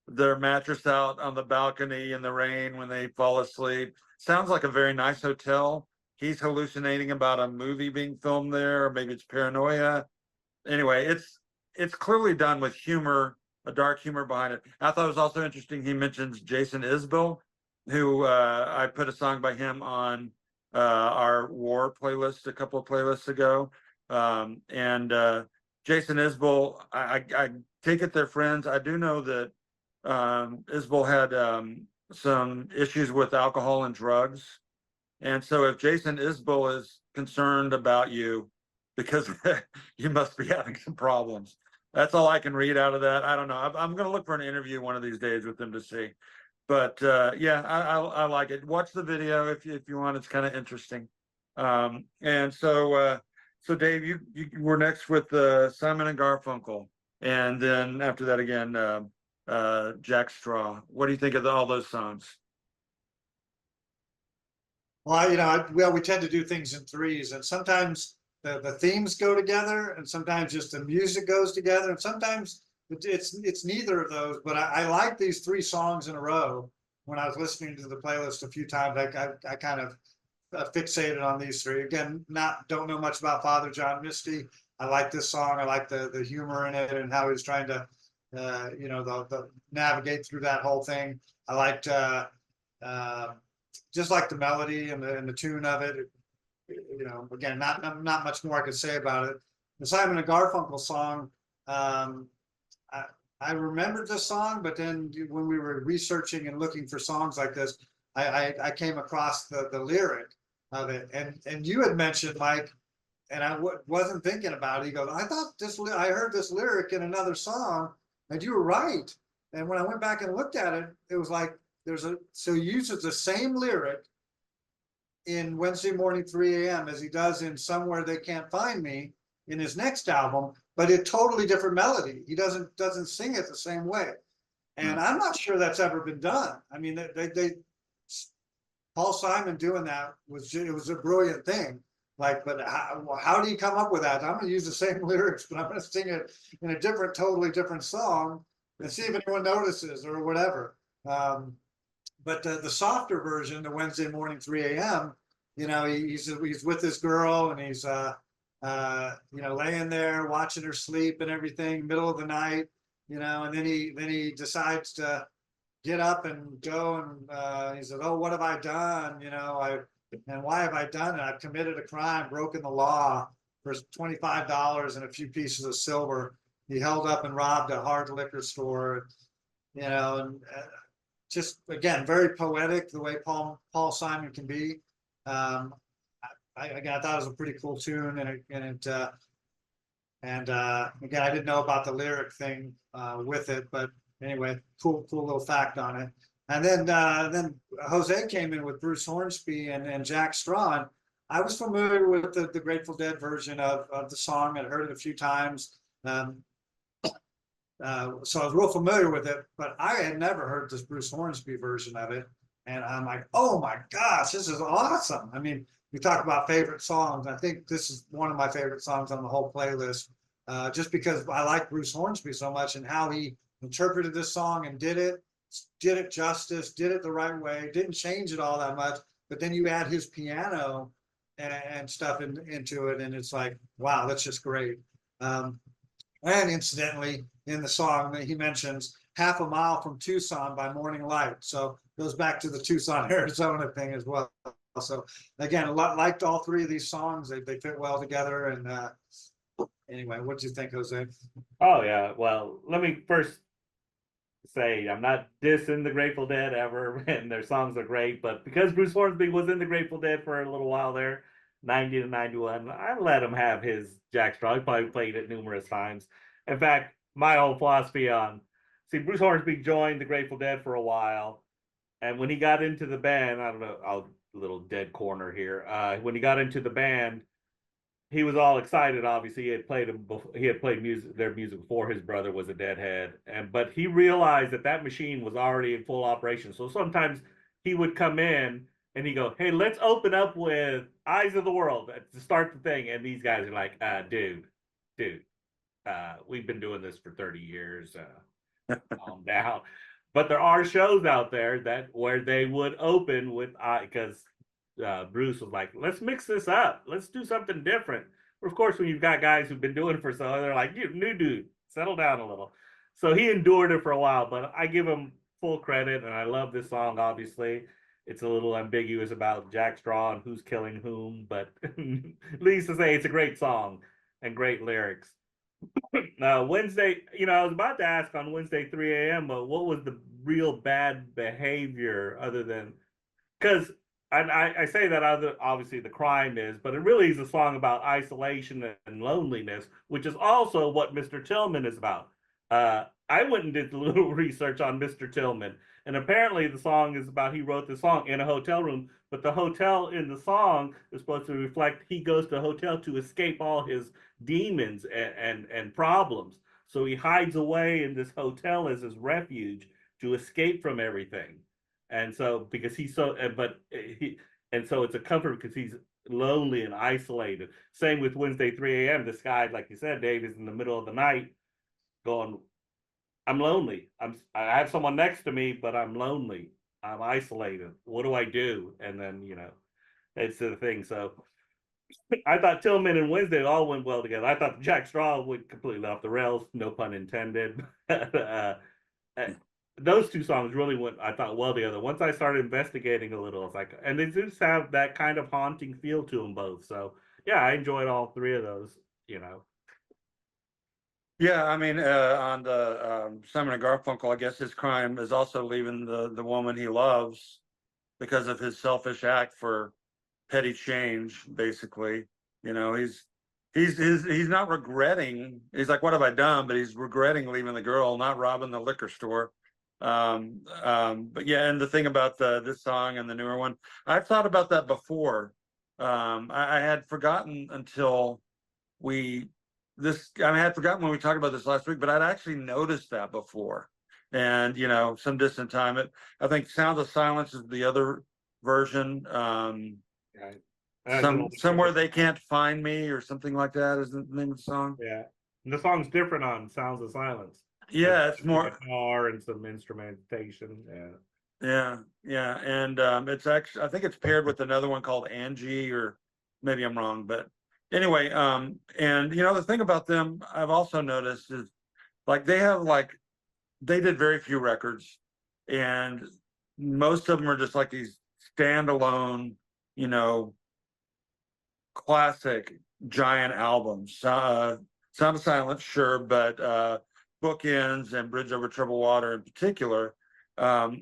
their mattress out on the balcony in the rain when they fall asleep. Sounds like a very nice hotel. He's hallucinating about a movie being filmed there, or maybe it's paranoia. Anyway, it's clearly done with humor, a dark humor behind it. I thought it was also interesting. He mentions Jason Isbell, who I put a song by him on our war playlist a couple of playlists ago. And Jason Isbell, I take it they're friends. I do know that Isbell had some issues with alcohol and drugs. And so if Jason Isbell is concerned about you because you must be having some problems. That's all I can read out of that. I don't know. I'm going to look for an interview one of these days with them to see. But yeah, I like it. Watch the video if you want. It's kind of interesting. And so Dave, you were next with Simon and Garfunkel, and then after that again, Jack Straw. What do you think of all those songs? Well, we tend to do things in threes, and sometimes the themes go together, and sometimes just the music goes together, and sometimes it's neither of those. But I like these three songs in a row. When I was listening to the playlist a few times, I kind of fixated on these three. Again, don't know much about Father John Misty. I like this song. I like the humor in it and how he's trying to the navigate through that whole thing. I liked just like the melody and the tune of it. Again, not much more I could say about it. The Simon and Garfunkel song, I remembered this song, but then when we were researching and looking for songs like this, I came across the lyric of it, and you had mentioned, Mike, and I wasn't thinking about it. He goes, I heard this lyric in another song, and you were right. And when I went back and looked at it, it was like so he uses the same lyric in Wednesday Morning 3 a.m. as he does in Somewhere They Can't Find Me in his next album, but a totally different melody. He doesn't sing it the same way. And I'm not sure that's ever been done. I mean, Paul Simon doing that it was a brilliant thing. Like, but how do you come up with that? I'm going to use the same lyrics, but I'm going to sing it in a totally different song and see if anyone notices or whatever. But the softer version, the Wednesday Morning 3 a.m., he's with his girl, and he's laying there watching her sleep and everything, middle of the night, and then he decides to get up and go, and he said, "Oh, what have I done? And why have I done it? I've committed a crime, broken the law for $25 and a few pieces of silver." He held up and robbed a hard liquor store, and just again, very poetic the way Paul Simon can be. I thought it was a pretty cool tune, and again, I didn't know about the lyric thing with it, but anyway, cool little fact on it. And then Jose came in with Bruce Hornsby and Jack Straw. I was familiar with the Grateful Dead version of the song. I'd heard it a few times. So I was real familiar with it, but I had never heard this Bruce Hornsby version of it. And I'm like, oh my gosh, this is awesome. I mean, we talk about favorite songs. I think this is one of my favorite songs on the whole playlist, just because I like Bruce Hornsby so much and how he interpreted this song and did it justice, did it the right way, didn't change it all that much. But then you add his piano and stuff into it, and it's like, wow, that's just great. And incidentally, in the song that he mentions, "Half a Mile from Tucson" by Morning Light. So it goes back to the Tucson, Arizona thing as well. So again, liked all three of these songs. They fit well together. And anyway, what do you think, Jose? Oh yeah. Well, let me first say I'm not dissing the Grateful Dead ever, and their songs are great. But because Bruce Hornsby was in the Grateful Dead for a little while there, 90 to 91, I let him have his Jack Straw. He probably played it numerous times. In fact, my whole philosophy Bruce Hornsby joined the Grateful Dead for a while, and when he got into the band, I don't know, I'll little dead corner here. When he got into the band, he was all excited. Obviously, he had played their music before his brother was a Deadhead, but he realized that machine was already in full operation. So sometimes he would come in and he go, "Hey, let's open up with Eyes of the World to start the thing." And these guys are like, dude, we've been doing this for 30 years. Calm down." But there are shows out there where they would open with because Bruce was like, "Let's mix this up. Let's do something different." But of course, when you've got guys who've been doing it for so long, they're like, "You new dude, settle down a little." So he endured it for a while, but I give him full credit, and I love this song. Obviously, it's a little ambiguous about Jack Straw and who's killing whom, but needless to say, it's a great song and great lyrics. Wednesday, I was about to ask on Wednesday 3 a.m., but what was the real bad behavior other than because I say that obviously the crime is, but it really is a song about isolation and loneliness, which is also what Mr. Tillman is about. I went and did a little research on Mr. Tillman, and apparently the song is about he wrote the song in a hotel room, but the hotel in the song is supposed to reflect he goes to a hotel to escape all his demons and problems. So he hides away in this hotel as his refuge to escape from everything. And so because he's so but he and so it's a comfort because he's lonely and isolated. Same with Wednesday 3 a.m. This guy, like you said, Dave, is in the middle of the night going, "I'm lonely. I have someone next to me, but I'm lonely. I'm isolated. What do I do?" And then, it's the thing. So I thought Tillman and Wednesday all went well together. I thought Jack Straw went completely off the rails, no pun intended. Those two songs really went, I thought, well together. Once I started investigating a little, it's like, and they just have that kind of haunting feel to them both. So yeah, I enjoyed all three of those. Yeah, I mean, on the Simon and Garfunkel, I guess his crime is also leaving the woman he loves because of his selfish act for petty change. Basically, he's not regretting. He's like, "What have I done?" But he's regretting leaving the girl, not robbing the liquor store. But yeah, and the thing about this song and the newer one, I've thought about that before. I had forgotten until I had forgotten when we talked about this last week, but I'd actually noticed that before. And some distant time, I think "Sound of Silence" is the other version. Right. Somewhere They Can't Find Me or something like that is the name of the song. Yeah. And the song's different on Sounds of Silence. Yeah, it's more guitar and some instrumentation. yeah, and it's actually, I think it's paired with another one called Angie, or maybe I'm wrong, but anyway, and the thing about them I've also noticed is like they did very few records, and most of them are just like these standalone, classic giant albums. Sound of Silence, sure, but Bookends and Bridge Over Troubled Water in particular. But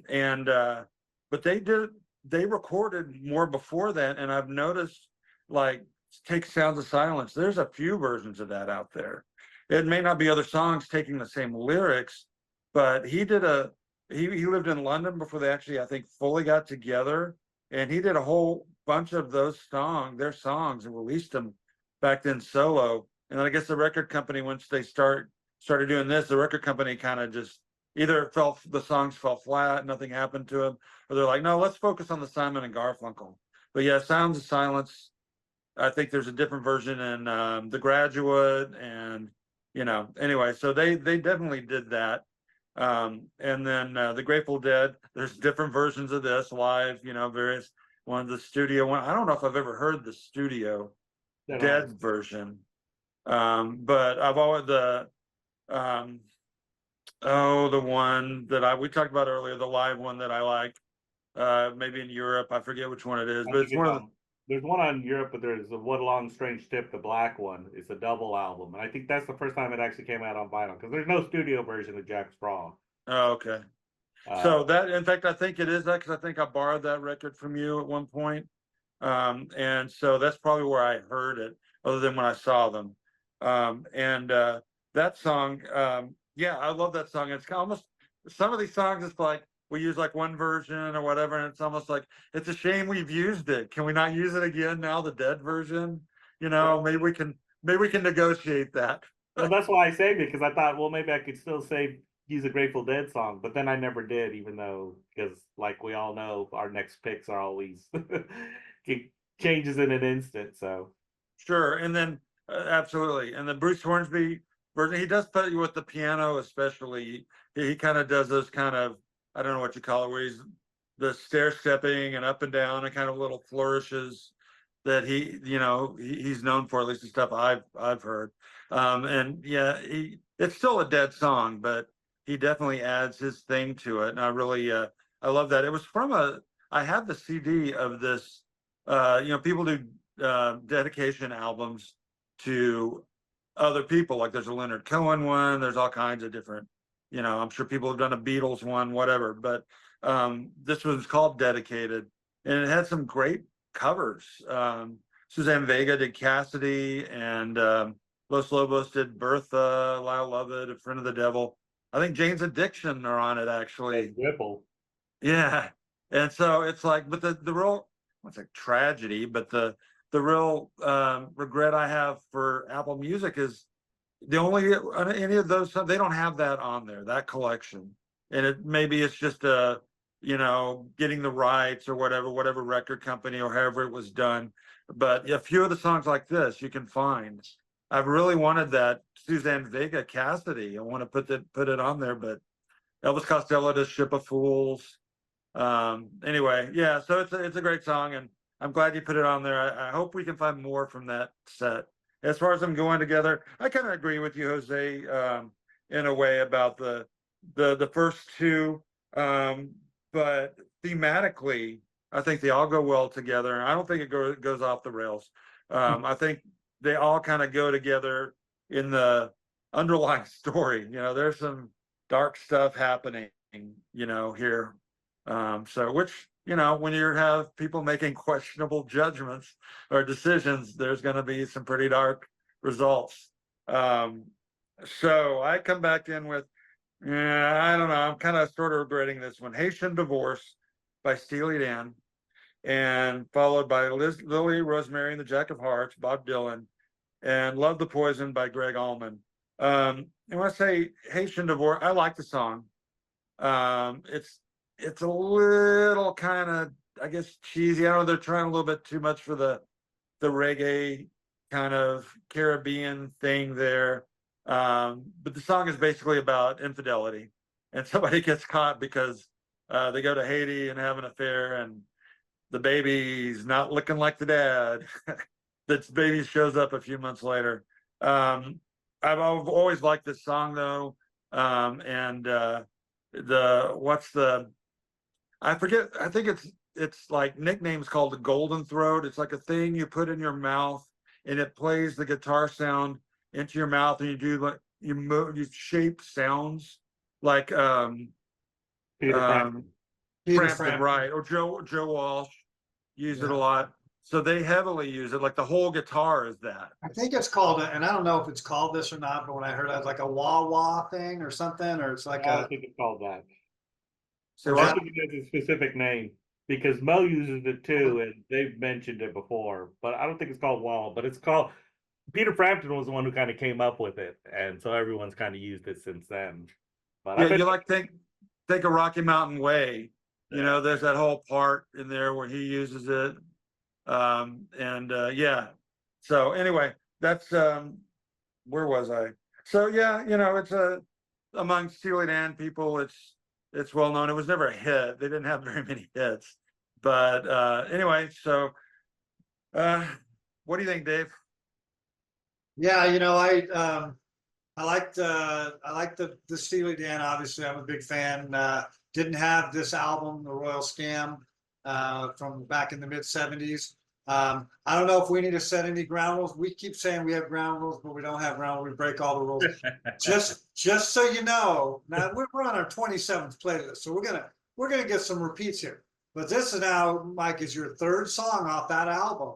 they recorded more before that, and I've noticed, like, take Sounds of Silence, there's a few versions of that out there. It may not be other songs taking the same lyrics, but he lived in London before they actually, I think, fully got together, and he did a whole bunch of their songs, and released them back then solo. And then I guess the record company, once they started doing this, the record company kind of just either the songs fell flat, nothing happened to them, or they're like, "No, let's focus on the Simon and Garfunkel." But yeah, Sounds of Silence, I think there's a different version in The Graduate, and anyway, so they definitely did that. And then the Grateful Dead, there's different versions of this live, various one of the studio one. I don't know if I've ever heard the studio Dead version. But I've always the one that we talked about earlier, the live one that I like, maybe in Europe, I forget which one it is, but it's one of the. There's one on Europe, but there's a What a Long Strange Trip, the black one. It's a double album, and I think that's the first time it actually came out on vinyl because there's no studio version of Jack Straw. Oh, okay. So that, in fact, I think it is that, because I think I borrowed that record from you at one point, and so that's probably where I heard it, other than when I saw them. And that song, yeah, I love that song. It's almost, some of these songs, it's like we use like one version or whatever, and it's almost like it's a shame we've used it. Can we not use it again now? The dead version, maybe we can negotiate that. Well, that's why I saved it because I thought, well, maybe I could still use a Grateful Dead song, but then I never did, even though because like we all know, our next picks are always it changes in an instant. So Sure, and then absolutely, and the Bruce Hornsby version, he does put you with the piano, especially. He kind of does those kind of, I don't know what you call it, where he's the stair stepping and up and down and kind of little flourishes that he's known for, at least the stuff I've heard. And yeah, it's still a dead song, but he definitely adds his thing to it, and I really I love that. It was from I have the CD of this. People do dedication albums to other people. Like there's a Leonard Cohen one. There's all kinds of different. I'm sure people have done a Beatles one, whatever. But this was called Dedicated, and it had some great covers. Suzanne Vega did Cassidy, and Los Lobos did Bertha, Lyle Lovett, A Friend of the Devil. I think Jane's Addiction are on it actually. Whipple. Yeah, and so it's like, but the real, what's a tragedy, but the real regret I have for Apple Music is the only any of those, they don't have that on there, that collection, and maybe it's just getting the rights or whatever record company or however it was done. But a few of the songs like this you can find. I've really wanted that Suzanne Vega Cassidy. I want to put it on there, but Elvis Costello does Ship of Fools. Anyway, yeah, so it's a great song, and I'm glad you put it on there. I hope we can find more from that set. As far as them going together, I kind of agree with you, Jose, in a way about the first two. But thematically, I think they all go well together. I don't think it goes off the rails. I think they all kind of go together in the underlying story. There's some dark stuff happening, here. So which, when you have people making questionable judgments or decisions, there's going to be some pretty dark results. So I come back in with, I don't know, I'm kind of sort of regretting this one. Haitian Divorce by Steely Dan, and followed by Lily, Rosemary and the Jack of Hearts, Bob Dylan, and Love the Poison by Greg Allman. And when I say Haitian Divorce, I like the song. It's a little kind of, I guess, cheesy. I don't know, they're trying a little bit too much for the reggae kind of Caribbean thing there. But the song is basically about infidelity, and somebody gets caught because they go to Haiti and have an affair, and the baby's not looking like the dad. That baby shows up a few months later. I've always liked this song though, and I forget. I think it's like nicknames called the Golden Throat. It's like a thing you put in your mouth, and it plays the guitar sound into your mouth, and you do like you shape sounds like Peter Frampton. Frampton, right? Or Joe Walsh used it a lot. So they heavily use it. Like the whole guitar is that. I think it's called, and I don't know if it's called this or not, but when I heard it, it was like a wah wah thing or something, or it's like I don't think it's called that. So I think it has a specific name because Mo uses it too, and they've mentioned it before. But I don't think it's called Wall. But it's called. Peter Frampton was the one who kind of came up with it, and so everyone's kind of used it since then. But yeah, you like think a Rocky Mountain Way. There's that whole part in there where he uses it. Yeah. So anyway, that's where was I? So yeah, it's among Steely Dan people, it's well known. It was never a hit. They didn't have very many hits. But anyway, so what do you think, Dave? Yeah, I liked the Steely Dan. Obviously, I'm a big fan. Didn't have this album, The Royal Scam, from back in the mid '70s. I don't know if we need to set any ground rules. We keep saying we have ground rules, but we don't have ground rules. We break all the rules. just so you know, now we're on our 27th playlist, so we're gonna get some repeats here. But this is now, Mike, is your third song off that album.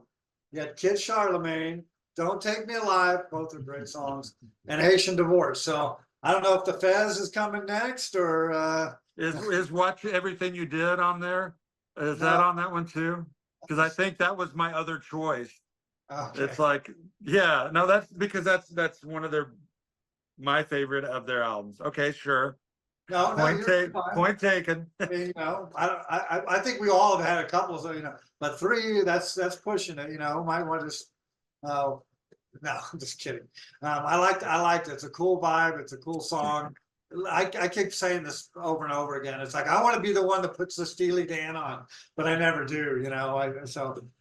You had Kid Charlemagne, Don't Take Me Alive, both are great songs, and Haitian Divorce. So I don't know if the Fez is coming next or, Is Watch Everything You Did on there? Is that No. on that one too? Because I think that was my other choice. okay. It's like, yeah, no, that's because that's one of my favorite of their albums. Okay, sure. No, Point you're fine. point taken. I mean, I think we all have had a couple, so, but three, that's pushing it, might want to just, no, I'm just kidding. I liked it. It's a cool vibe. It's a cool song. I keep saying this over and over again. It's like, I want to be the one that puts the Steely Dan on, but I never do,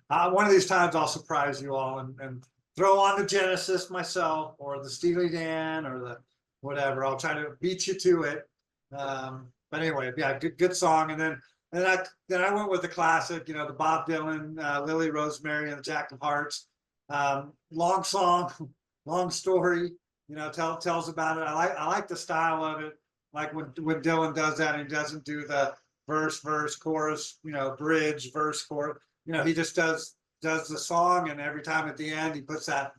one of these times I'll surprise you all and throw on the Genesis myself or the Steely Dan or the whatever. I'll try to beat you to it. But anyway, yeah, good song. And then I went with the classic, the Bob Dylan, Lily Rosemary and the Jack of Hearts. Long song, long story, tells about it. I like the style of it. Like when Dylan does that, he doesn't do the verse, chorus, bridge, verse, chorus. He just does the song, and every time at the end he puts that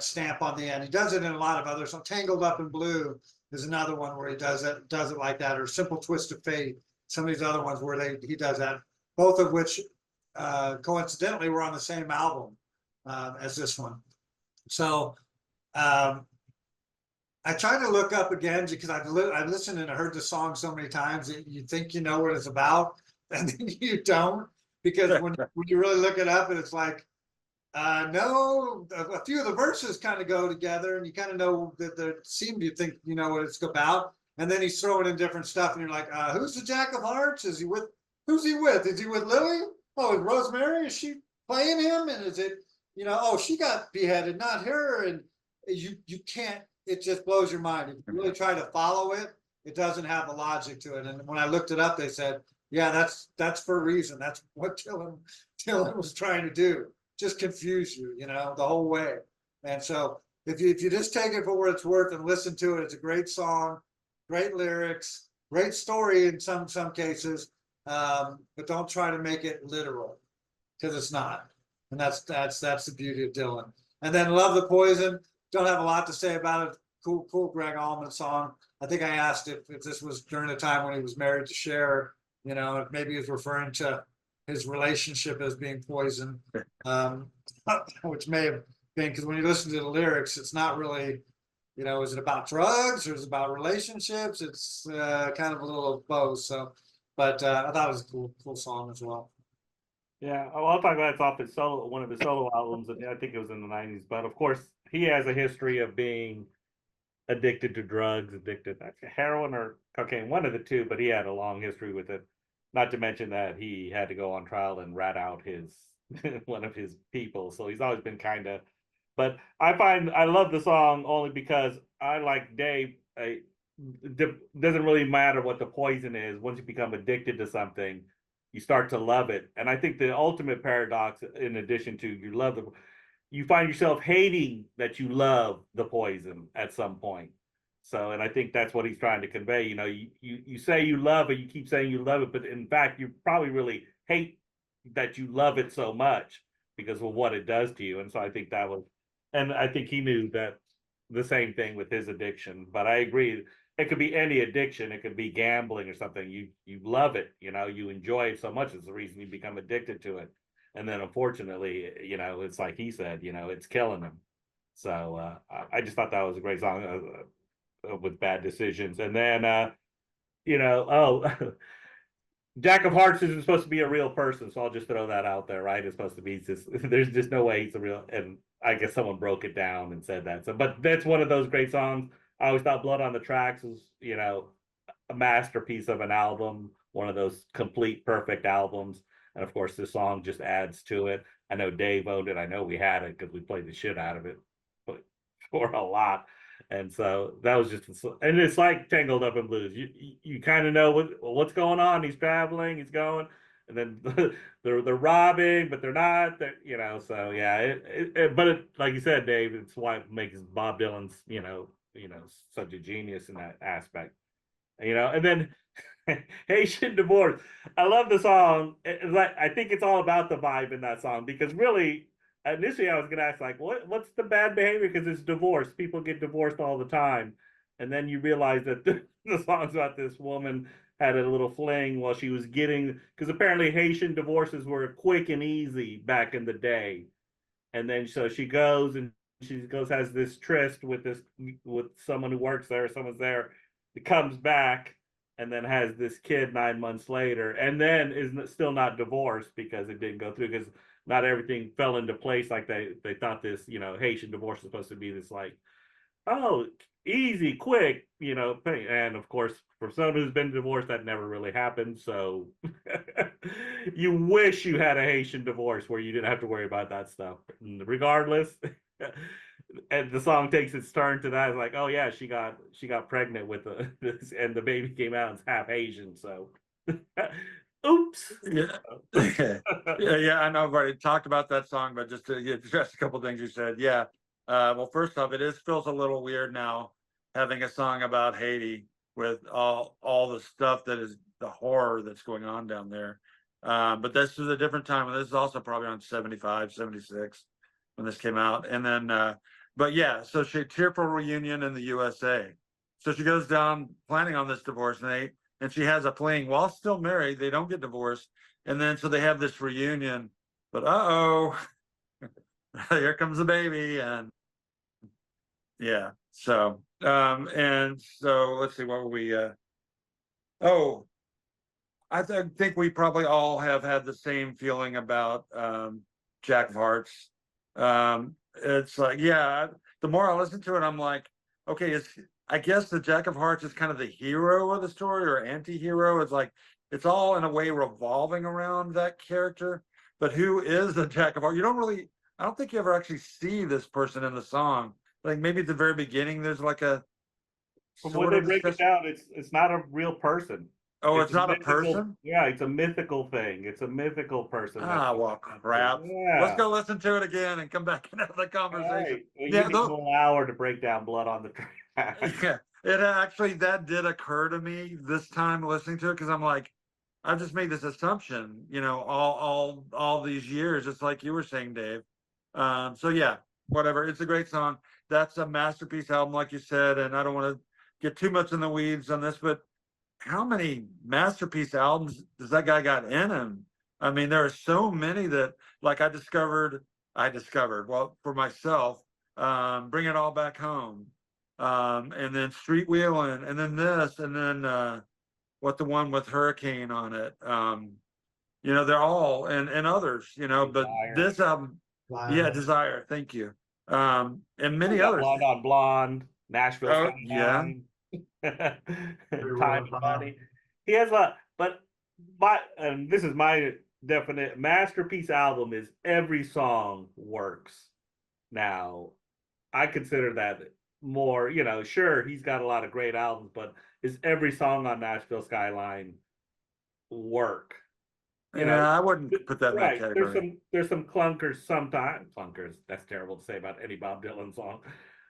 stamp on the end. He does it in a lot of other songs. Tangled Up in Blue is another one where he does it like that, or Simple Twist of Fate. Some of these other ones where he does that, both of which coincidentally were on the same album as this one. So I tried to look up again because I've listened and heard the song so many times that you think you know what it's about, and then you don't, because when you really look it up, and it's like, no, a few of the verses kind of go together, and you kind of know that they seem to think you know what it's about, and then he's throwing in different stuff, and you're like, who's the Jack of Hearts? Who's he with? Is he with Lily? Oh, is Rosemary? Is she playing him? And is it, oh, she got beheaded, not her. And you can't, it just blows your mind. If you really try to follow it, it doesn't have a logic to it. And when I looked it up, they said, yeah, that's for a reason. That's what Dylan was trying to do. Just confuse you, the whole way. And so if you just take it for what it's worth and listen to it, it's a great song, great lyrics, great story in some cases, but don't try to make it literal, because it's not. And that's the beauty of Dylan. And then Love the Poison. Don't have a lot to say about it. Cool Greg Allman song. I think I asked if this was during the time when he was married to Cher, if maybe he was referring to his relationship as being poison, which may have been, because when you listen to the lyrics, it's not really, is it about drugs or is it about relationships? It's kind of a little of both. So, but I thought it was a cool song as well. Yeah, I'll talk about it's off his one of his solo albums. I think it was in the '90s, but of course he has a history of being addicted to drugs, addicted to heroin or cocaine, one of the two. But he had a long history with it. Not to mention that he had to go on trial and rat out his one of his people. So he's always been kind of. But I love the song only because I like Dave. Doesn't really matter what the poison is. Once you become addicted to something, you start to love it. And I think the ultimate paradox, in addition to you find yourself hating that you love the poison at some point. So, and I think that's what he's trying to convey. You say you love it, you keep saying you love it, but in fact, you probably really hate that you love it so much because of what it does to you. And so I think and I think he knew that the same thing with his addiction. But I agree, it could be any addiction. It could be gambling or something. You love it, you enjoy it so much. It's the reason you become addicted to it. And then unfortunately, it's like he said, it's killing him. So I just thought that was a great song with Bad Decisions. And then, Jack of Hearts isn't supposed to be a real person. So I'll just throw that out there, right? It's supposed to be there's just no way he's a real, and I guess someone broke it down and said that. So, but that's one of those great songs. I always thought Blood on the Tracks was, a masterpiece of an album, one of those complete, perfect albums. And of course, this song just adds to it. I know Dave owned it. I know we had it because we played the shit out of it for a lot. And so that was just, and it's like Tangled Up in Blues. You kind of know what's going on. He's traveling, he's going, and then they're robbing, but they're not. So yeah. But like you said, Dave, it's why it makes Bob Dylan's such a genius in that aspect. And then Haitian Divorce. I love the song. I think it's all about the vibe in that song, because really, initially I was gonna ask, like, what's the bad behavior, because it's divorce. People get divorced all the time, and then you realize that the song's about this woman had a little fling while she was getting, because apparently Haitian divorces were quick and easy back in the day. And then so she goes and she goes has this tryst with someone who works there, someone's there, comes back and then has this kid 9 months later, and then is still not divorced because it didn't go through, because not everything fell into place like they thought this, Haitian divorce was supposed to be this like, oh, easy, quick, thing. And of course, for someone who's been divorced, that never really happened. So you wish you had a Haitian divorce where you didn't have to worry about that stuff. Regardless, and the song takes its turn to that. It's like, oh yeah, she got pregnant with this, and the baby came out and it's half Asian. So, oops. Yeah. Yeah, I know I've already talked about that song, but just to address a couple things you said. Yeah. Well, first off, feels a little weird now having a song about Haiti with all the stuff that is the horror that's going on down there. But this is a different time. This is also probably on 75, 76 when this came out. And then, but yeah, so she tearful reunion in the USA. So she goes down planning on this divorce, and she has a fling while still married. They don't get divorced. And then, so they have this reunion, but here comes the baby. And yeah, so, and so let's see, what were we, I think we probably all have had the same feeling about, Jack of Hearts. It's like, yeah, the more I listen to it, I'm like, okay, I guess the Jack of Hearts is kind of the hero of the story or anti-hero. It's like, it's all in a way revolving around that character, but who is the Jack of Hearts? I don't think you ever actually see this person in the song. Like maybe at the very beginning, there's like a. From when they break it down, it's not a real person. Oh, it's not a mythical person? Yeah, it's a mythical thing. It's a mythical person. Ah, well, crap. Yeah. Let's go listen to it again and come back and have the All conversation. right. Well, Yeah, you need a whole hour to break down Blood on the Track. Yeah, it actually, that did occur to me this time listening to it, because I'm like, I've just made this assumption, all these years, just like you were saying, Dave. So yeah, whatever. It's a great song. That's a masterpiece album, like you said, and I don't want to get too much in the weeds on this, but how many masterpiece albums does that guy got in him? I mean, there are so many that, like, I discovered, well, for myself, Bring It All Back Home, and then Street Wheelin', and then this, and then the one with Hurricane on it. They're all, and others, but Desire. this album, yeah, Desire, thank you. And many others. Blonde on Blonde, Nashville. Oh, yeah. Time and Money. He has but this is my definite masterpiece album is every song works. Now, I consider that more, sure, he's got a lot of great albums, but is every song on Nashville Skyline work? I wouldn't put that in that category. There's some clunkers sometimes. Clunkers, that's terrible to say about any Bob Dylan song.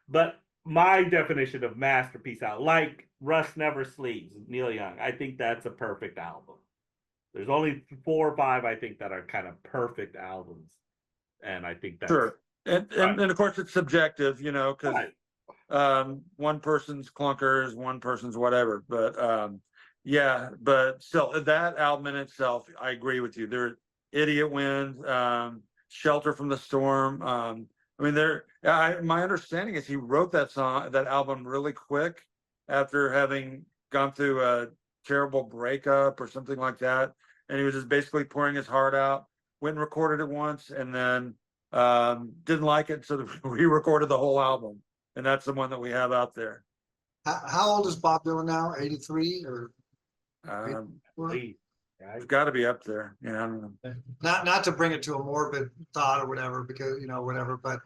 But my definition of masterpiece album, like Rust Never Sleeps, Neil Young, I think that's a perfect album. There's only 4 or 5, I think, that are kind of perfect albums. And I think that's sure. And of course it's subjective, because one person's clunkers, one person's whatever. But yeah, but still, that album in itself, I agree with you. There, Idiot Wind, Shelter from the Storm. I mean, my understanding is he wrote that album really quick after having gone through a terrible breakup or something like that. And he was just basically pouring his heart out, went and recorded it once, and then didn't like it. So we recorded the whole album. And that's the one that we have out there. How old is Bob Dylan now? 83 or? It's got to be up there. Yeah, I don't know. Not to bring it to a morbid thought or whatever, because whatever, but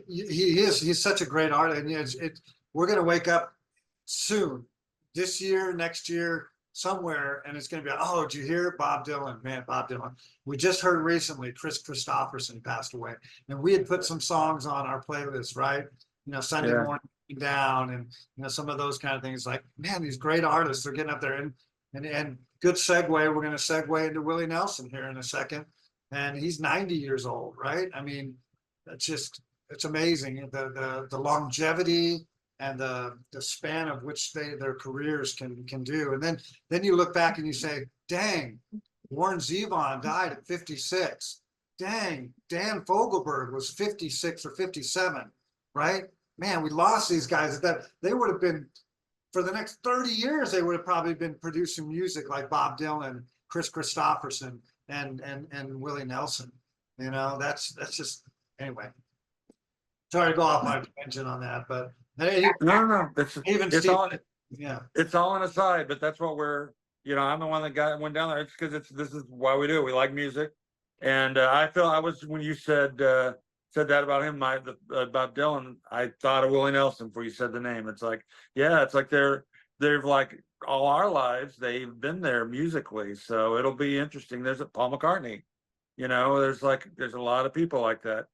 he's such a great artist, and we're gonna wake up soon, this year, next year, somewhere, and it's gonna be, oh, did you hear Bob Dylan? Man, Bob Dylan. We just heard recently Chris Christopherson passed away, and we had put some songs on our playlist, right? Sunday morning down, and some of those kind of things. Like, man, these great artists are getting up there, and good segue. We're going to segue into Willie Nelson here in a second, and he's 90 years old, right? I mean, it's amazing the longevity the span of which their careers can do. And then you look back and you say, dang, Warren Zevon died at 56. Dang, Dan Fogelberg was 56 or 57, right? Man, we lost these guys. That they would have been, for the next 30 years, they would have probably been producing music like Bob Dylan, Chris Christopherson, and Willie Nelson. You know, that's just, anyway. Sorry to go off my tangent on that, but No, even it's Steve, all, yeah, it's all an aside, but that's what we're, you know, I'm the one that went down there. It's because this is why we do it. We like music. And I feel I was, when you said that about him, about Dylan, I thought of Willie Nelson before you said the name. It's like, yeah, it's like they've like all our lives, they've been there musically. So it'll be interesting. There's a Paul McCartney, you know, there's a lot of people like that.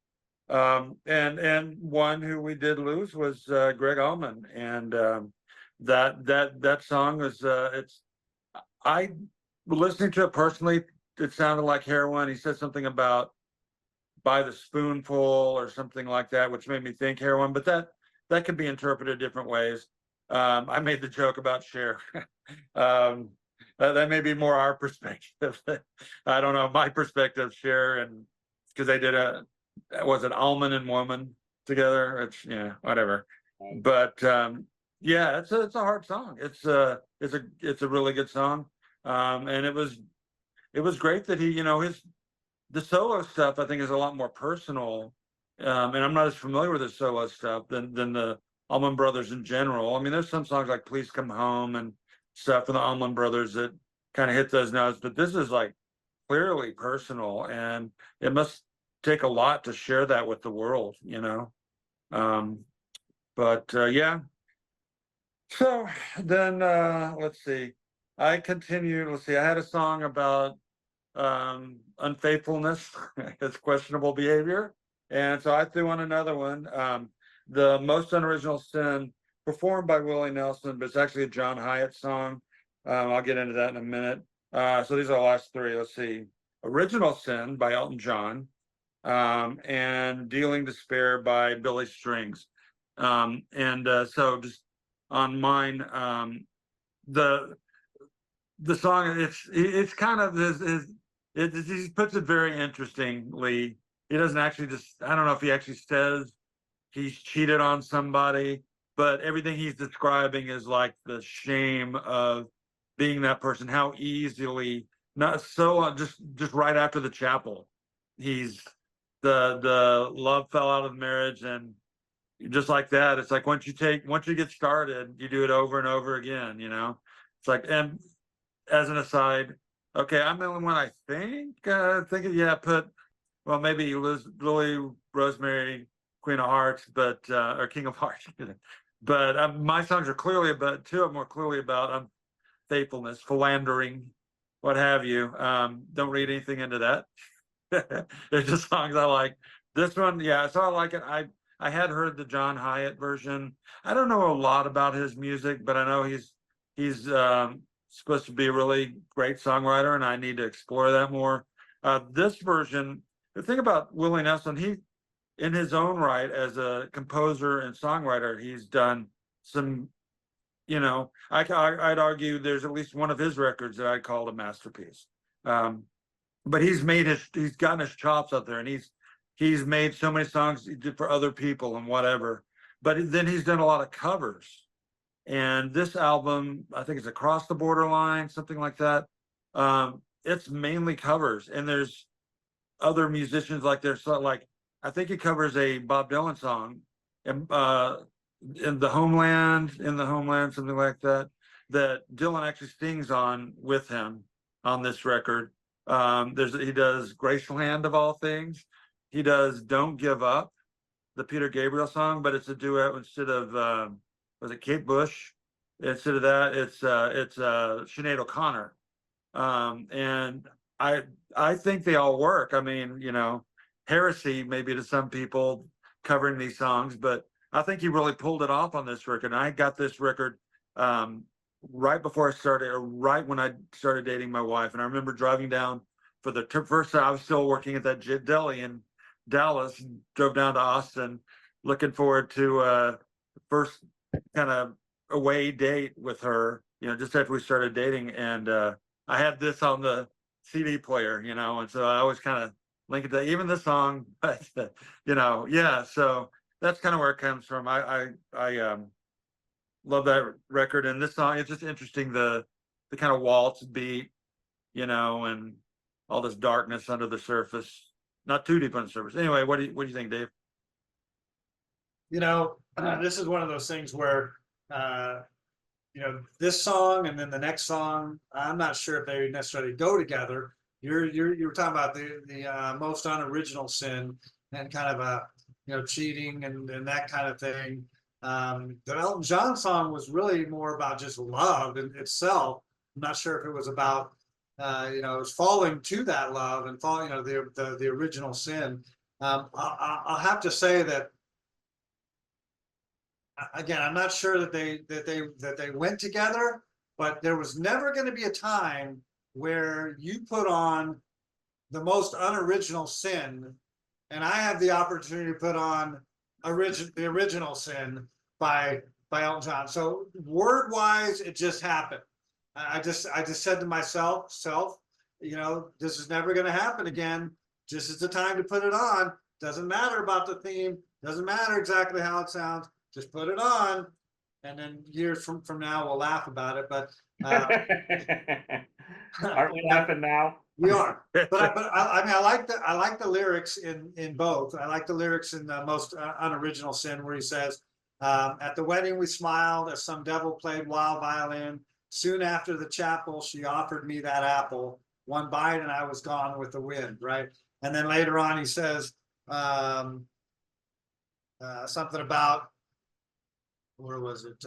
And one who we did lose was Greg Allman. And that song was I listening to it personally, it sounded like heroin. He said something about by the spoonful or something like that, which made me think heroin, but that can be interpreted different ways. I made the joke about Cher. That may be more our perspective. I don't know, my perspective, Cher, and because they did was it Almond and Woman together? It's, yeah, whatever. But yeah, it's a hard song. It's a really good song. And it was great that he, you know, the solo stuff I think is a lot more personal. And I'm not as familiar with the solo stuff than the Allman Brothers in general. I mean, there's some songs like Please Come Home and stuff from the Allman Brothers that kind of hit those notes, but this is like clearly personal, and it must take a lot to share that with the world, you know. But yeah. So then let's see. I continued. Let's see. I had a song about unfaithfulness. It's questionable behavior, and so I threw on another one. The Most Unoriginal Sin, performed by Willie Nelson, but it's actually a John Hyatt song. I'll get into that in a minute. So these are the last three. Let's see. Original Sin by Elton John, and Dealing Despair by Billy Strings. And so just on mine, the song, it's kind of he puts it very interestingly. He doesn't actually I don't know if he actually says he's cheated on somebody, but everything he's describing is like the shame of being that person, how easily, not so just right after the chapel, he's the love fell out of marriage, and just like that, it's like once you get started, you do it over and over again, you know. It's like, and as an aside, okay, I'm the only one I think yeah, well, maybe Lily Rosemary, Queen of Hearts, but or King of Hearts. But my songs are clearly about, two of them are clearly about faithfulness, philandering, what have you. Don't read anything into that. They're just songs I like. This one, yeah, so I like it. I had heard the John Hyatt version. I don't know a lot about his music, but I know he's supposed to be a really great songwriter, and I need to explore that more. This version, the thing about Willie Nelson, he, in his own right, as a composer and songwriter, he's done some, you know, I'd argue there's at least one of his records that I'd call a masterpiece. But he's gotten his chops out there, and he's made so many songs for other people and whatever. But then he's done a lot of covers. And this album, I think it's Across the Borderline, something like that. It's mainly covers, and there's other musicians like I think he covers a Bob Dylan song, and in the Homeland, something like that, that Dylan actually sings on with him on this record. He does Graceland of all things. He does Don't Give Up, the Peter Gabriel song, but it's a duet instead of was it Kate Bush? Instead of that, it's Sinead O'Connor. And I think they all work. I mean, you know, heresy maybe to some people covering these songs, but I think he really pulled it off on this record. And I got this record right before I started, or right when I started dating my wife. And I remember driving down for the first time. I was still working at that deli in Dallas, and drove down to Austin, looking forward to first kind of away date with her, just after we started dating. And I had this on the CD player, and so I always kind of link it to even the song, but yeah. So that's kind of where it comes from. I love that record, and this song. It's just interesting the kind of waltz beat, and all this darkness under the surface. Not too deep on the surface. Anyway, what do you think, Dave? This is one of those things where, this song and then the next song, I'm not sure if they necessarily go together. You were talking about the most unoriginal sin and kind of cheating and that kind of thing. The Elton John song was really more about just love in itself. I'm not sure if it was about it was falling to that love and falling, the original sin. I'll have to say that again, I'm not sure that they went together, but there was never going to be a time where you put on the most unoriginal sin, and I have the opportunity to put on the original sin by Elton John. So word wise, it just happened. I just said to myself, this is never going to happen again. Just is the time to put it on. Doesn't matter about the theme. Doesn't matter exactly how it sounds. Just put it on, and then years from now we'll laugh about it. But aren't we laughing now? We are. But I mean, I like the lyrics in both. I like the lyrics in the most unoriginal sin, where he says, "At the wedding we smiled as some devil played wild violin. Soon after the chapel, she offered me that apple. One bite and I was gone with the wind." Right. And then later on he says something about, where was it?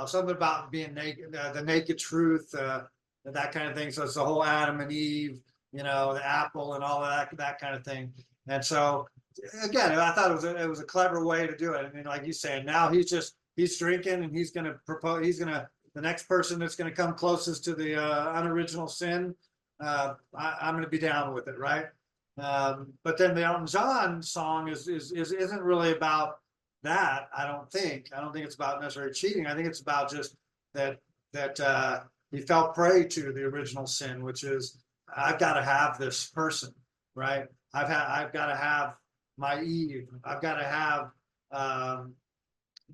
Something about being naked, the naked truth, that kind of thing. So it's the whole Adam and Eve, the apple and all of that kind of thing. And so again, I thought it was a clever way to do it. I mean, like you say, now he's drinking and he's going to propose. The next person that's going to come closest to the unoriginal sin, I'm going to be down with it, right? But then the Elton John song isn't really about that. I don't think it's about necessarily cheating. I think it's about just that he fell prey to the original sin, which is, I've got to have this person, right? I've got to have my Eve. I've got to have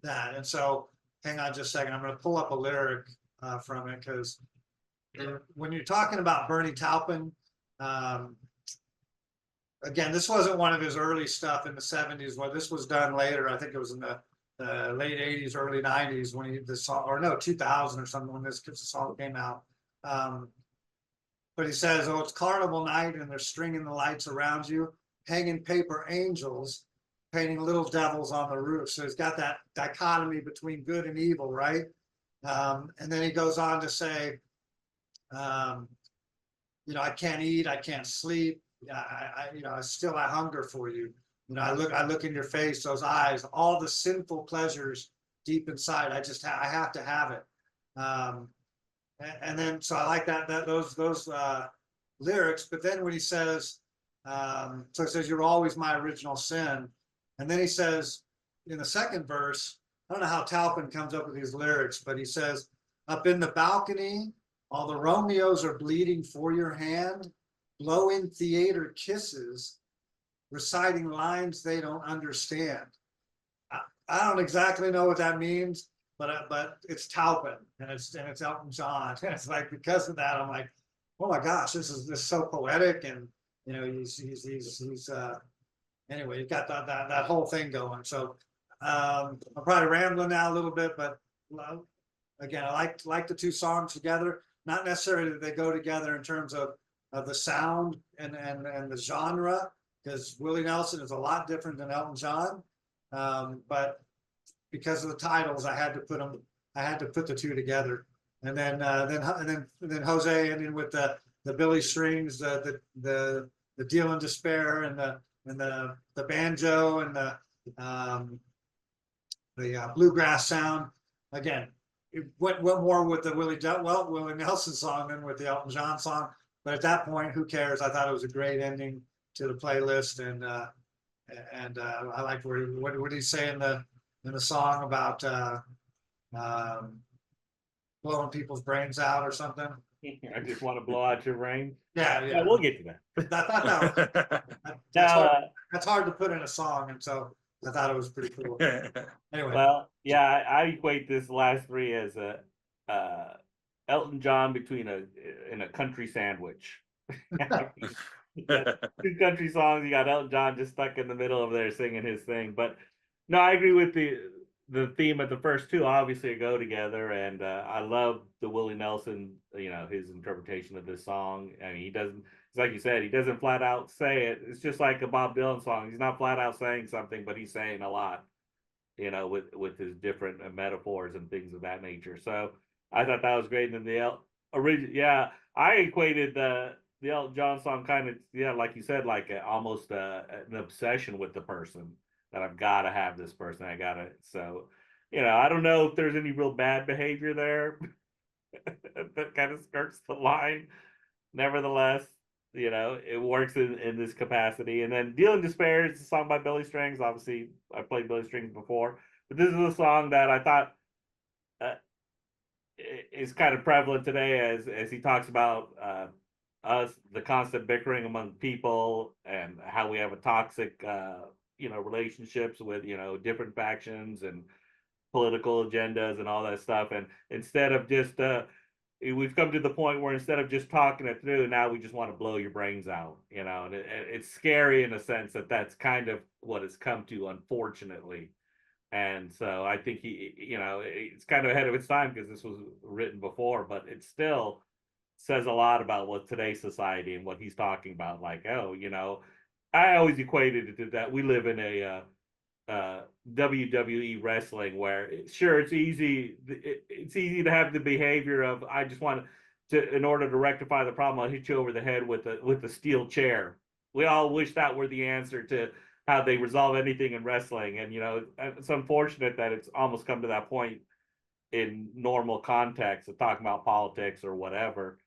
that. And so, hang on just a second. I'm going to pull up a lyric from it, because when you're talking about Bernie Taupin, again, this wasn't one of his early stuff in the 70s. Well, this was done later. I think it was in the late 80s, early 90s when this song, or no, 2000 or something, when this song came out. But he says, "Oh, it's carnival night and they're stringing the lights around you, hanging paper angels, painting little devils on the roof." So he's got that dichotomy between good and evil, right? And then he goes on to say, I can't eat, I can't sleep. I hunger for you. I look in your face, those eyes, all the sinful pleasures deep inside. I have to have it. And then, so I like those lyrics. But then when he says, so he says, "You're always my original sin." And then he says in the second verse, I don't know how Taupin comes up with these lyrics, but he says, "Up in the balcony, all the Romeos are bleeding for your hand, blowing theater kisses, reciting lines they don't understand." I don't exactly know what that means, but it's Taupin and it's Elton John. And it's like, because of that, I'm like, oh my gosh, this is so poetic, and he's anyway, you've got that whole thing going. So I'm probably rambling now a little bit, but again, I like the two songs together. Not necessarily that they go together in terms of the sound and the genre, because Willie Nelson is a lot different than Elton John. But because of the titles, I had to put the two together. And then Jose ended with the Billy Strings, the Deal in Despair, and the banjo and the bluegrass sound. Again, it went more with the Willie Nelson song than with the Elton John song. But at that point, who cares? I thought it was a great ending to the playlist, and And I like what did he say in the song about blowing people's brains out or something? I just want to blow out your brain. Yeah, Yeah, yeah. we'll get to that. I thought that Now, that's hard to put in a song, and so I thought it was pretty cool. Anyway, well, yeah, I equate this last three as a Elton John between a country sandwich. You got two country songs. You got Elton John just stuck in the middle of there singing his thing. But no, I agree with the theme of the first two. Obviously, go together, and I love the Willie Nelson. His interpretation of this song. I mean, he doesn't. It's like you said, he doesn't flat out say it. It's just like a Bob Dylan song. He's not flat out saying something, but he's saying a lot. With his different metaphors and things of that nature. So I thought that was great. And then original, yeah, I equated the Elton John song kind of, yeah, like you said, like almost an obsession with the person that I've got to have this person. I got to, so, I don't know if there's any real bad behavior there that kind of skirts the line. Nevertheless, it works in this capacity. And then Deal in Despair is a song by Billy Strings. Obviously, I played Billy Strings before, but this is a song that I thought is kind of prevalent today as he talks about us, the constant bickering among people, and how we have a toxic, relationships with, different factions and political agendas and all that stuff. And instead of just, we've come to the point where instead of just talking it through, now we just want to blow your brains out, and it's scary in a sense that that's kind of what it's come to, unfortunately. And so I think it's kind of ahead of its time because this was written before, but it still says a lot about what today's society and what he's talking about. Like, I always equated it to that we live in a WWE wrestling where sure it's easy to have the behavior of I just want to in order to rectify the problem I'll hit you over the head with a steel chair. We all wish that were the answer to how they resolve anything in wrestling, and it's unfortunate that it's almost come to that point in normal context of talking about politics or whatever.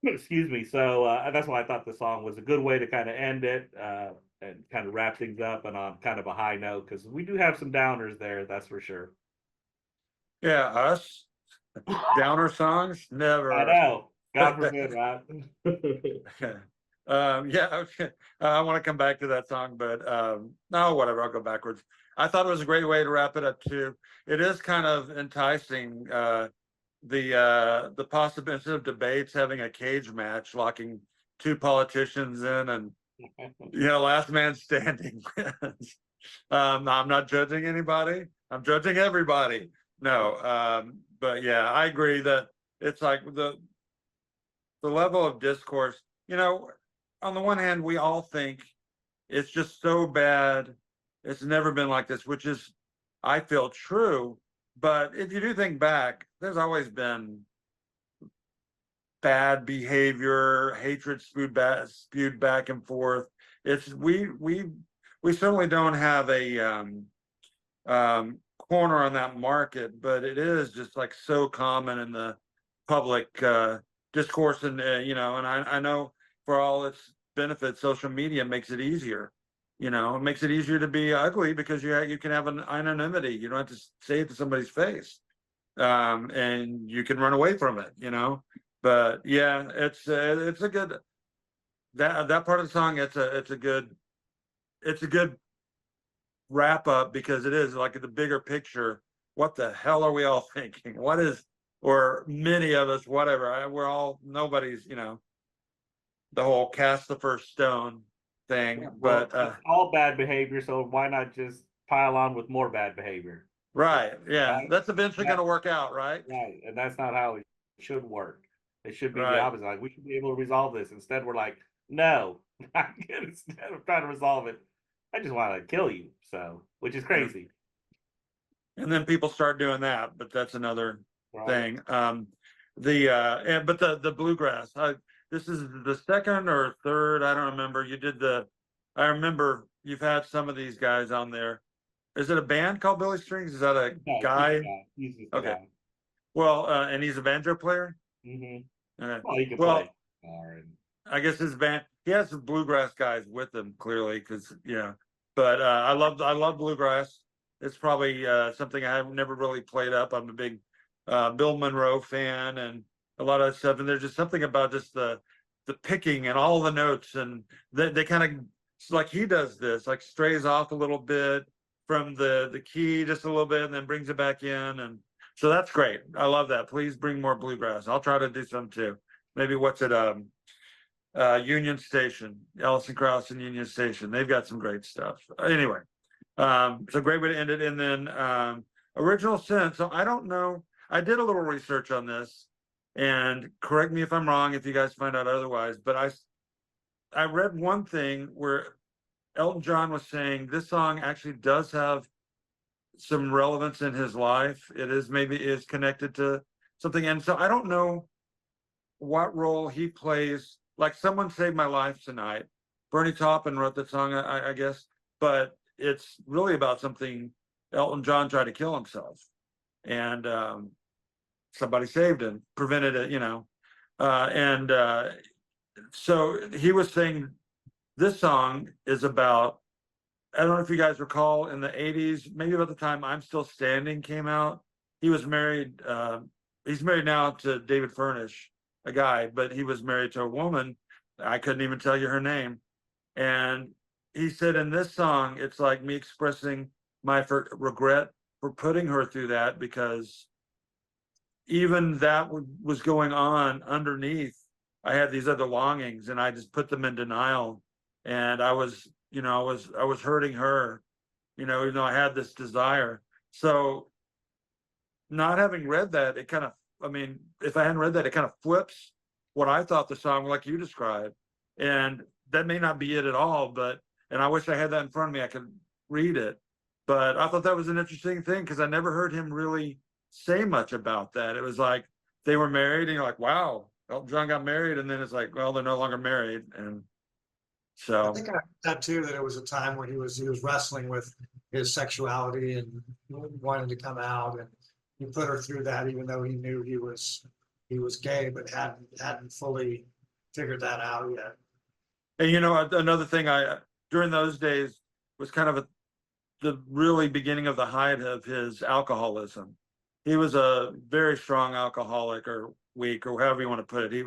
Excuse me. So that's why I thought the song was a good way to kind of end it and kind of wrap things up and on kind of a high note because we do have some downers there, that's for sure. Yeah, us downer songs never. I know. God forbid, right? Yeah, okay. I want to come back to that song, but no, whatever. I'll go backwards. I thought it was a great way to wrap it up too. It is kind of enticing. The possibility of debates having a cage match, locking two politicians in, and last man standing wins. I'm not judging anybody. I'm judging everybody. No, but yeah, I agree that it's like the level of discourse. On the one hand, we all think it's just so bad. It's never been like this, which is, I feel, true. But if you do think back, there's always been bad behavior, hatred spewed back and forth. It's we certainly don't have a corner on that market, but it is just like so common in the public discourse, and and I know for all its benefits, social media makes it easier. It makes it easier to be ugly because you can have an anonymity. You don't have to say it to somebody's face, and you can run away from it. But yeah, it's a good that part of the song. It's a good wrap up because it is like the bigger picture. What the hell are we all thinking? Or many of us, whatever. Nobody's, the whole cast the first stone thing. Well, But it's all bad behavior, so why not just pile on with more bad behavior? right, yeah, Right? that's eventually Yeah. going to work out, right? Right, and that's not how it should work. It should be Right. the opposite. Like we should be able to resolve this. Instead, we're like, no. Instead of trying to resolve it, I just want to kill you. So, which is crazy. And then people start doing that, but that's another Right? thing. But the bluegrass. This is the second or third. I don't remember. I remember you've had some of these guys on there. Is it a band called Billy Strings? Is that a No, guy? he's just a Okay. guy. Well, and he's a banjo player. Mhm. Okay. Well, he can Well, play guitar and I guess his band. he has some bluegrass guys with him clearly, because but I love bluegrass. It's probably something I have never really played up. I'm a big Bill Monroe fan and a lot of stuff, and there's just something about just the picking and all the notes, and they kind of, like he does this, like strays off a little bit from the key just a little bit and then brings it back in, and so that's great. I love that. Please bring more bluegrass. I'll try to do some too. Maybe what's it Union Station, Ellison Krauss and Union Station. They've got some great stuff. Anyway, so great way to end it. And then Original Sin. So I don't know. I did a little research on this, and correct me if I'm wrong if you guys find out otherwise, but I read one thing where Elton John was saying this song actually does have some relevance in his life. It is connected to something. And so I don't know what role he plays. Like Someone Saved My Life Tonight. Bernie Taupin wrote the song, I guess, but it's really about something Elton John tried to kill himself. And somebody saved him, prevented it, so he was saying this song is about, I don't know if you guys recall, in the 80s, maybe about the time I'm Still Standing came out, he was married, he's married now to David Furnish, a guy, but he was married to a woman, I couldn't even tell you her name. And he said in this song, it's like me expressing my regret for putting her through that, because even that was going on underneath. I had these other longings and I just put them in denial. And I was hurting her, even though I had this desire. So not having read that, it kind of, if I hadn't read that, it kind of flips what I thought the song, like you described. And that may not be it at all, and I wish I had that in front of me, I could read it. But I thought that was an interesting thing, because I never heard him really say much about that. It was like they were married and you're like, wow, Elton John got married, and then it's like, well, they're no longer married. And so I think I heard that too, that it was a time when he was wrestling with his sexuality and wanting to come out, and he put her through that, even though he knew he was gay, but hadn't fully figured that out yet. And another thing, during those days was kind of the really beginning of the height of his alcoholism. He was a very strong alcoholic, or weak, or however you want to put it.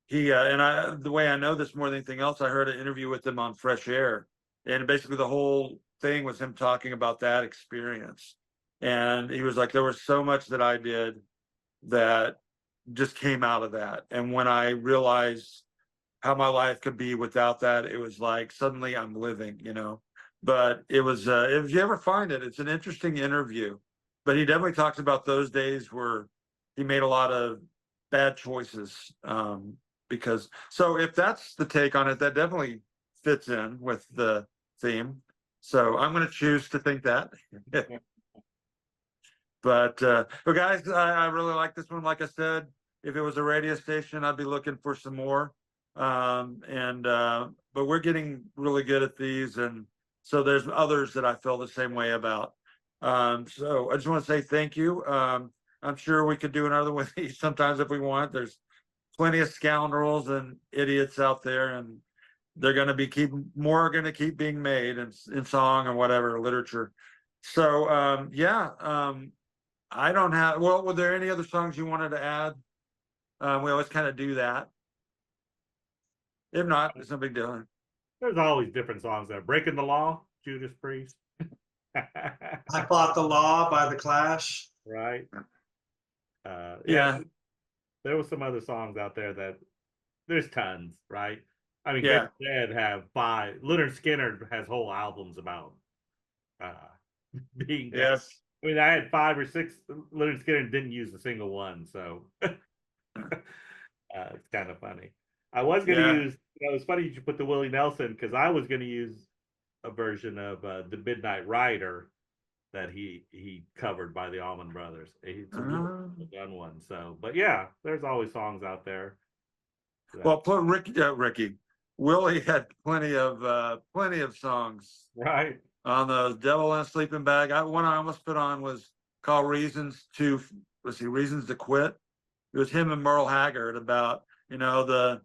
The way I know this more than anything else, I heard an interview with him on Fresh Air, and basically the whole thing was him talking about that experience. And he was like, there was so much that I did that just came out of that. And when I realized how my life could be without that, it was like suddenly I'm living, But it was, if you ever find it, it's an interesting interview. But he definitely talks about those days where he made a lot of bad choices. Because, so if that's the take on it, that definitely fits in with the theme. So I'm going to choose to think that. But guys, I really like this one. Like I said, if it was a radio station, I'd be looking for some more. But we're getting really good at these, and so there's others that I feel the same way about. So I just want to say thank you. I'm sure we could do another one of these sometimes if we want. There's plenty of scoundrels and idiots out there, and they're going to keep being made in song and whatever literature. So I don't have. Well, were there any other songs you wanted to add? We always kind of do that. If not, it's no big deal. There's always different songs there. Breaking the Law, Judas Priest. I Fought the Law by The Clash. Right. Yeah. There was some other songs out there that there's tons, right? I mean, Yeah. Dead have 5. Leonard Skinner has whole albums about being dead. Yes. I mean, I had 5 or 6. Leonard Skinner didn't use a single one, so it's kind of funny. I was going to use. It's funny you put the Willie Nelson, because I was going to use a version of the Midnight Rider that he covered by the Allman Brothers. It's a done one. So, but yeah, there's always songs out there. Well, put Ricky. Willie had plenty of songs. Right. On the Devil in a Sleeping Bag. One I almost put on was called Reasons to Quit. It was him and Merle Haggard about, the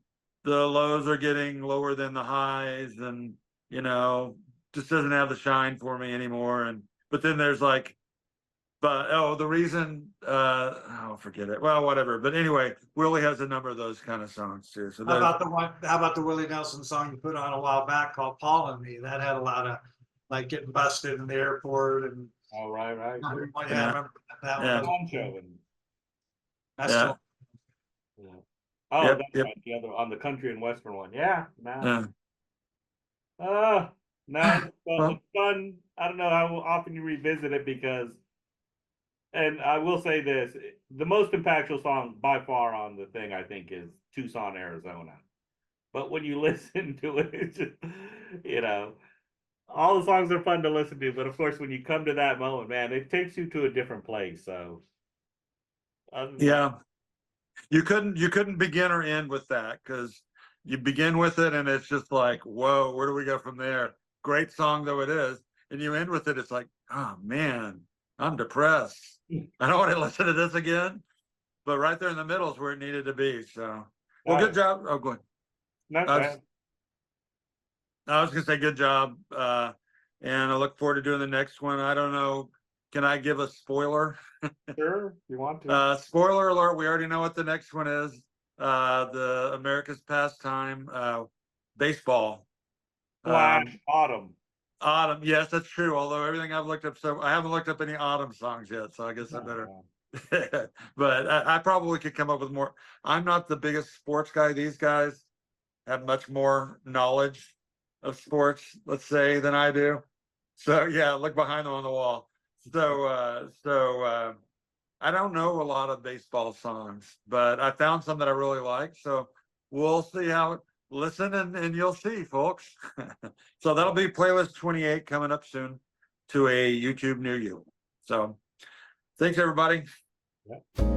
the lows are getting lower than the highs, and you know, just doesn't have the shine for me anymore. And but then there's like, but the reason, forget it. Well, whatever. But anyway, Willie has a number of those kind of songs too. So How there's, about the one, how about the Willie Nelson song you put on a while back called Paul and Me? That had a lot of like getting busted in the airport and. Oh, right. Yeah, I Yeah. remember that Yeah. one. Poncho and That's Yeah. still, yeah. Oh, Yep, that's yep. right. The other on the country and western one. Yeah, man. yeah. No, it's Well- it's fun. I don't know how often you revisit it because, and I will say this: the most impactful song by far on the thing I think is Tucson, Arizona. But when you listen to it, it's just, you know, all the songs are fun to listen to. But of course, when you come to that moment, man, it takes you to a different place. So, other than that, Yeah. You couldn't begin or end with that, because you begin with it and it's just like, whoa, where do we go from there? Great song though it is. And you end with it, it's like, oh man, I'm depressed. I don't want to listen to this again. But right there in the middle is where it needed to be. So well, good job. Oh, go ahead. not I bad. was, I was gonna say good job. And I look forward to doing the next one. I don't know. Can I give a spoiler? Sure, you want to? Spoiler alert, we already know what the next one is. The America's pastime, baseball. Flash Autumn. Autumn, yes, that's true. Although everything I've looked up, so I haven't looked up any autumn songs yet, so I guess I better. But I probably could come up with more. I'm not the biggest sports guy. These guys have much more knowledge of sports, let's say, than I do. So yeah, look behind them on the wall. So I don't know a lot of baseball songs, but I found some that I really like. So we'll see how it, listen and you'll see, folks. So that'll be playlist 28 coming up soon to a YouTube near you. So thanks, everybody. Yep.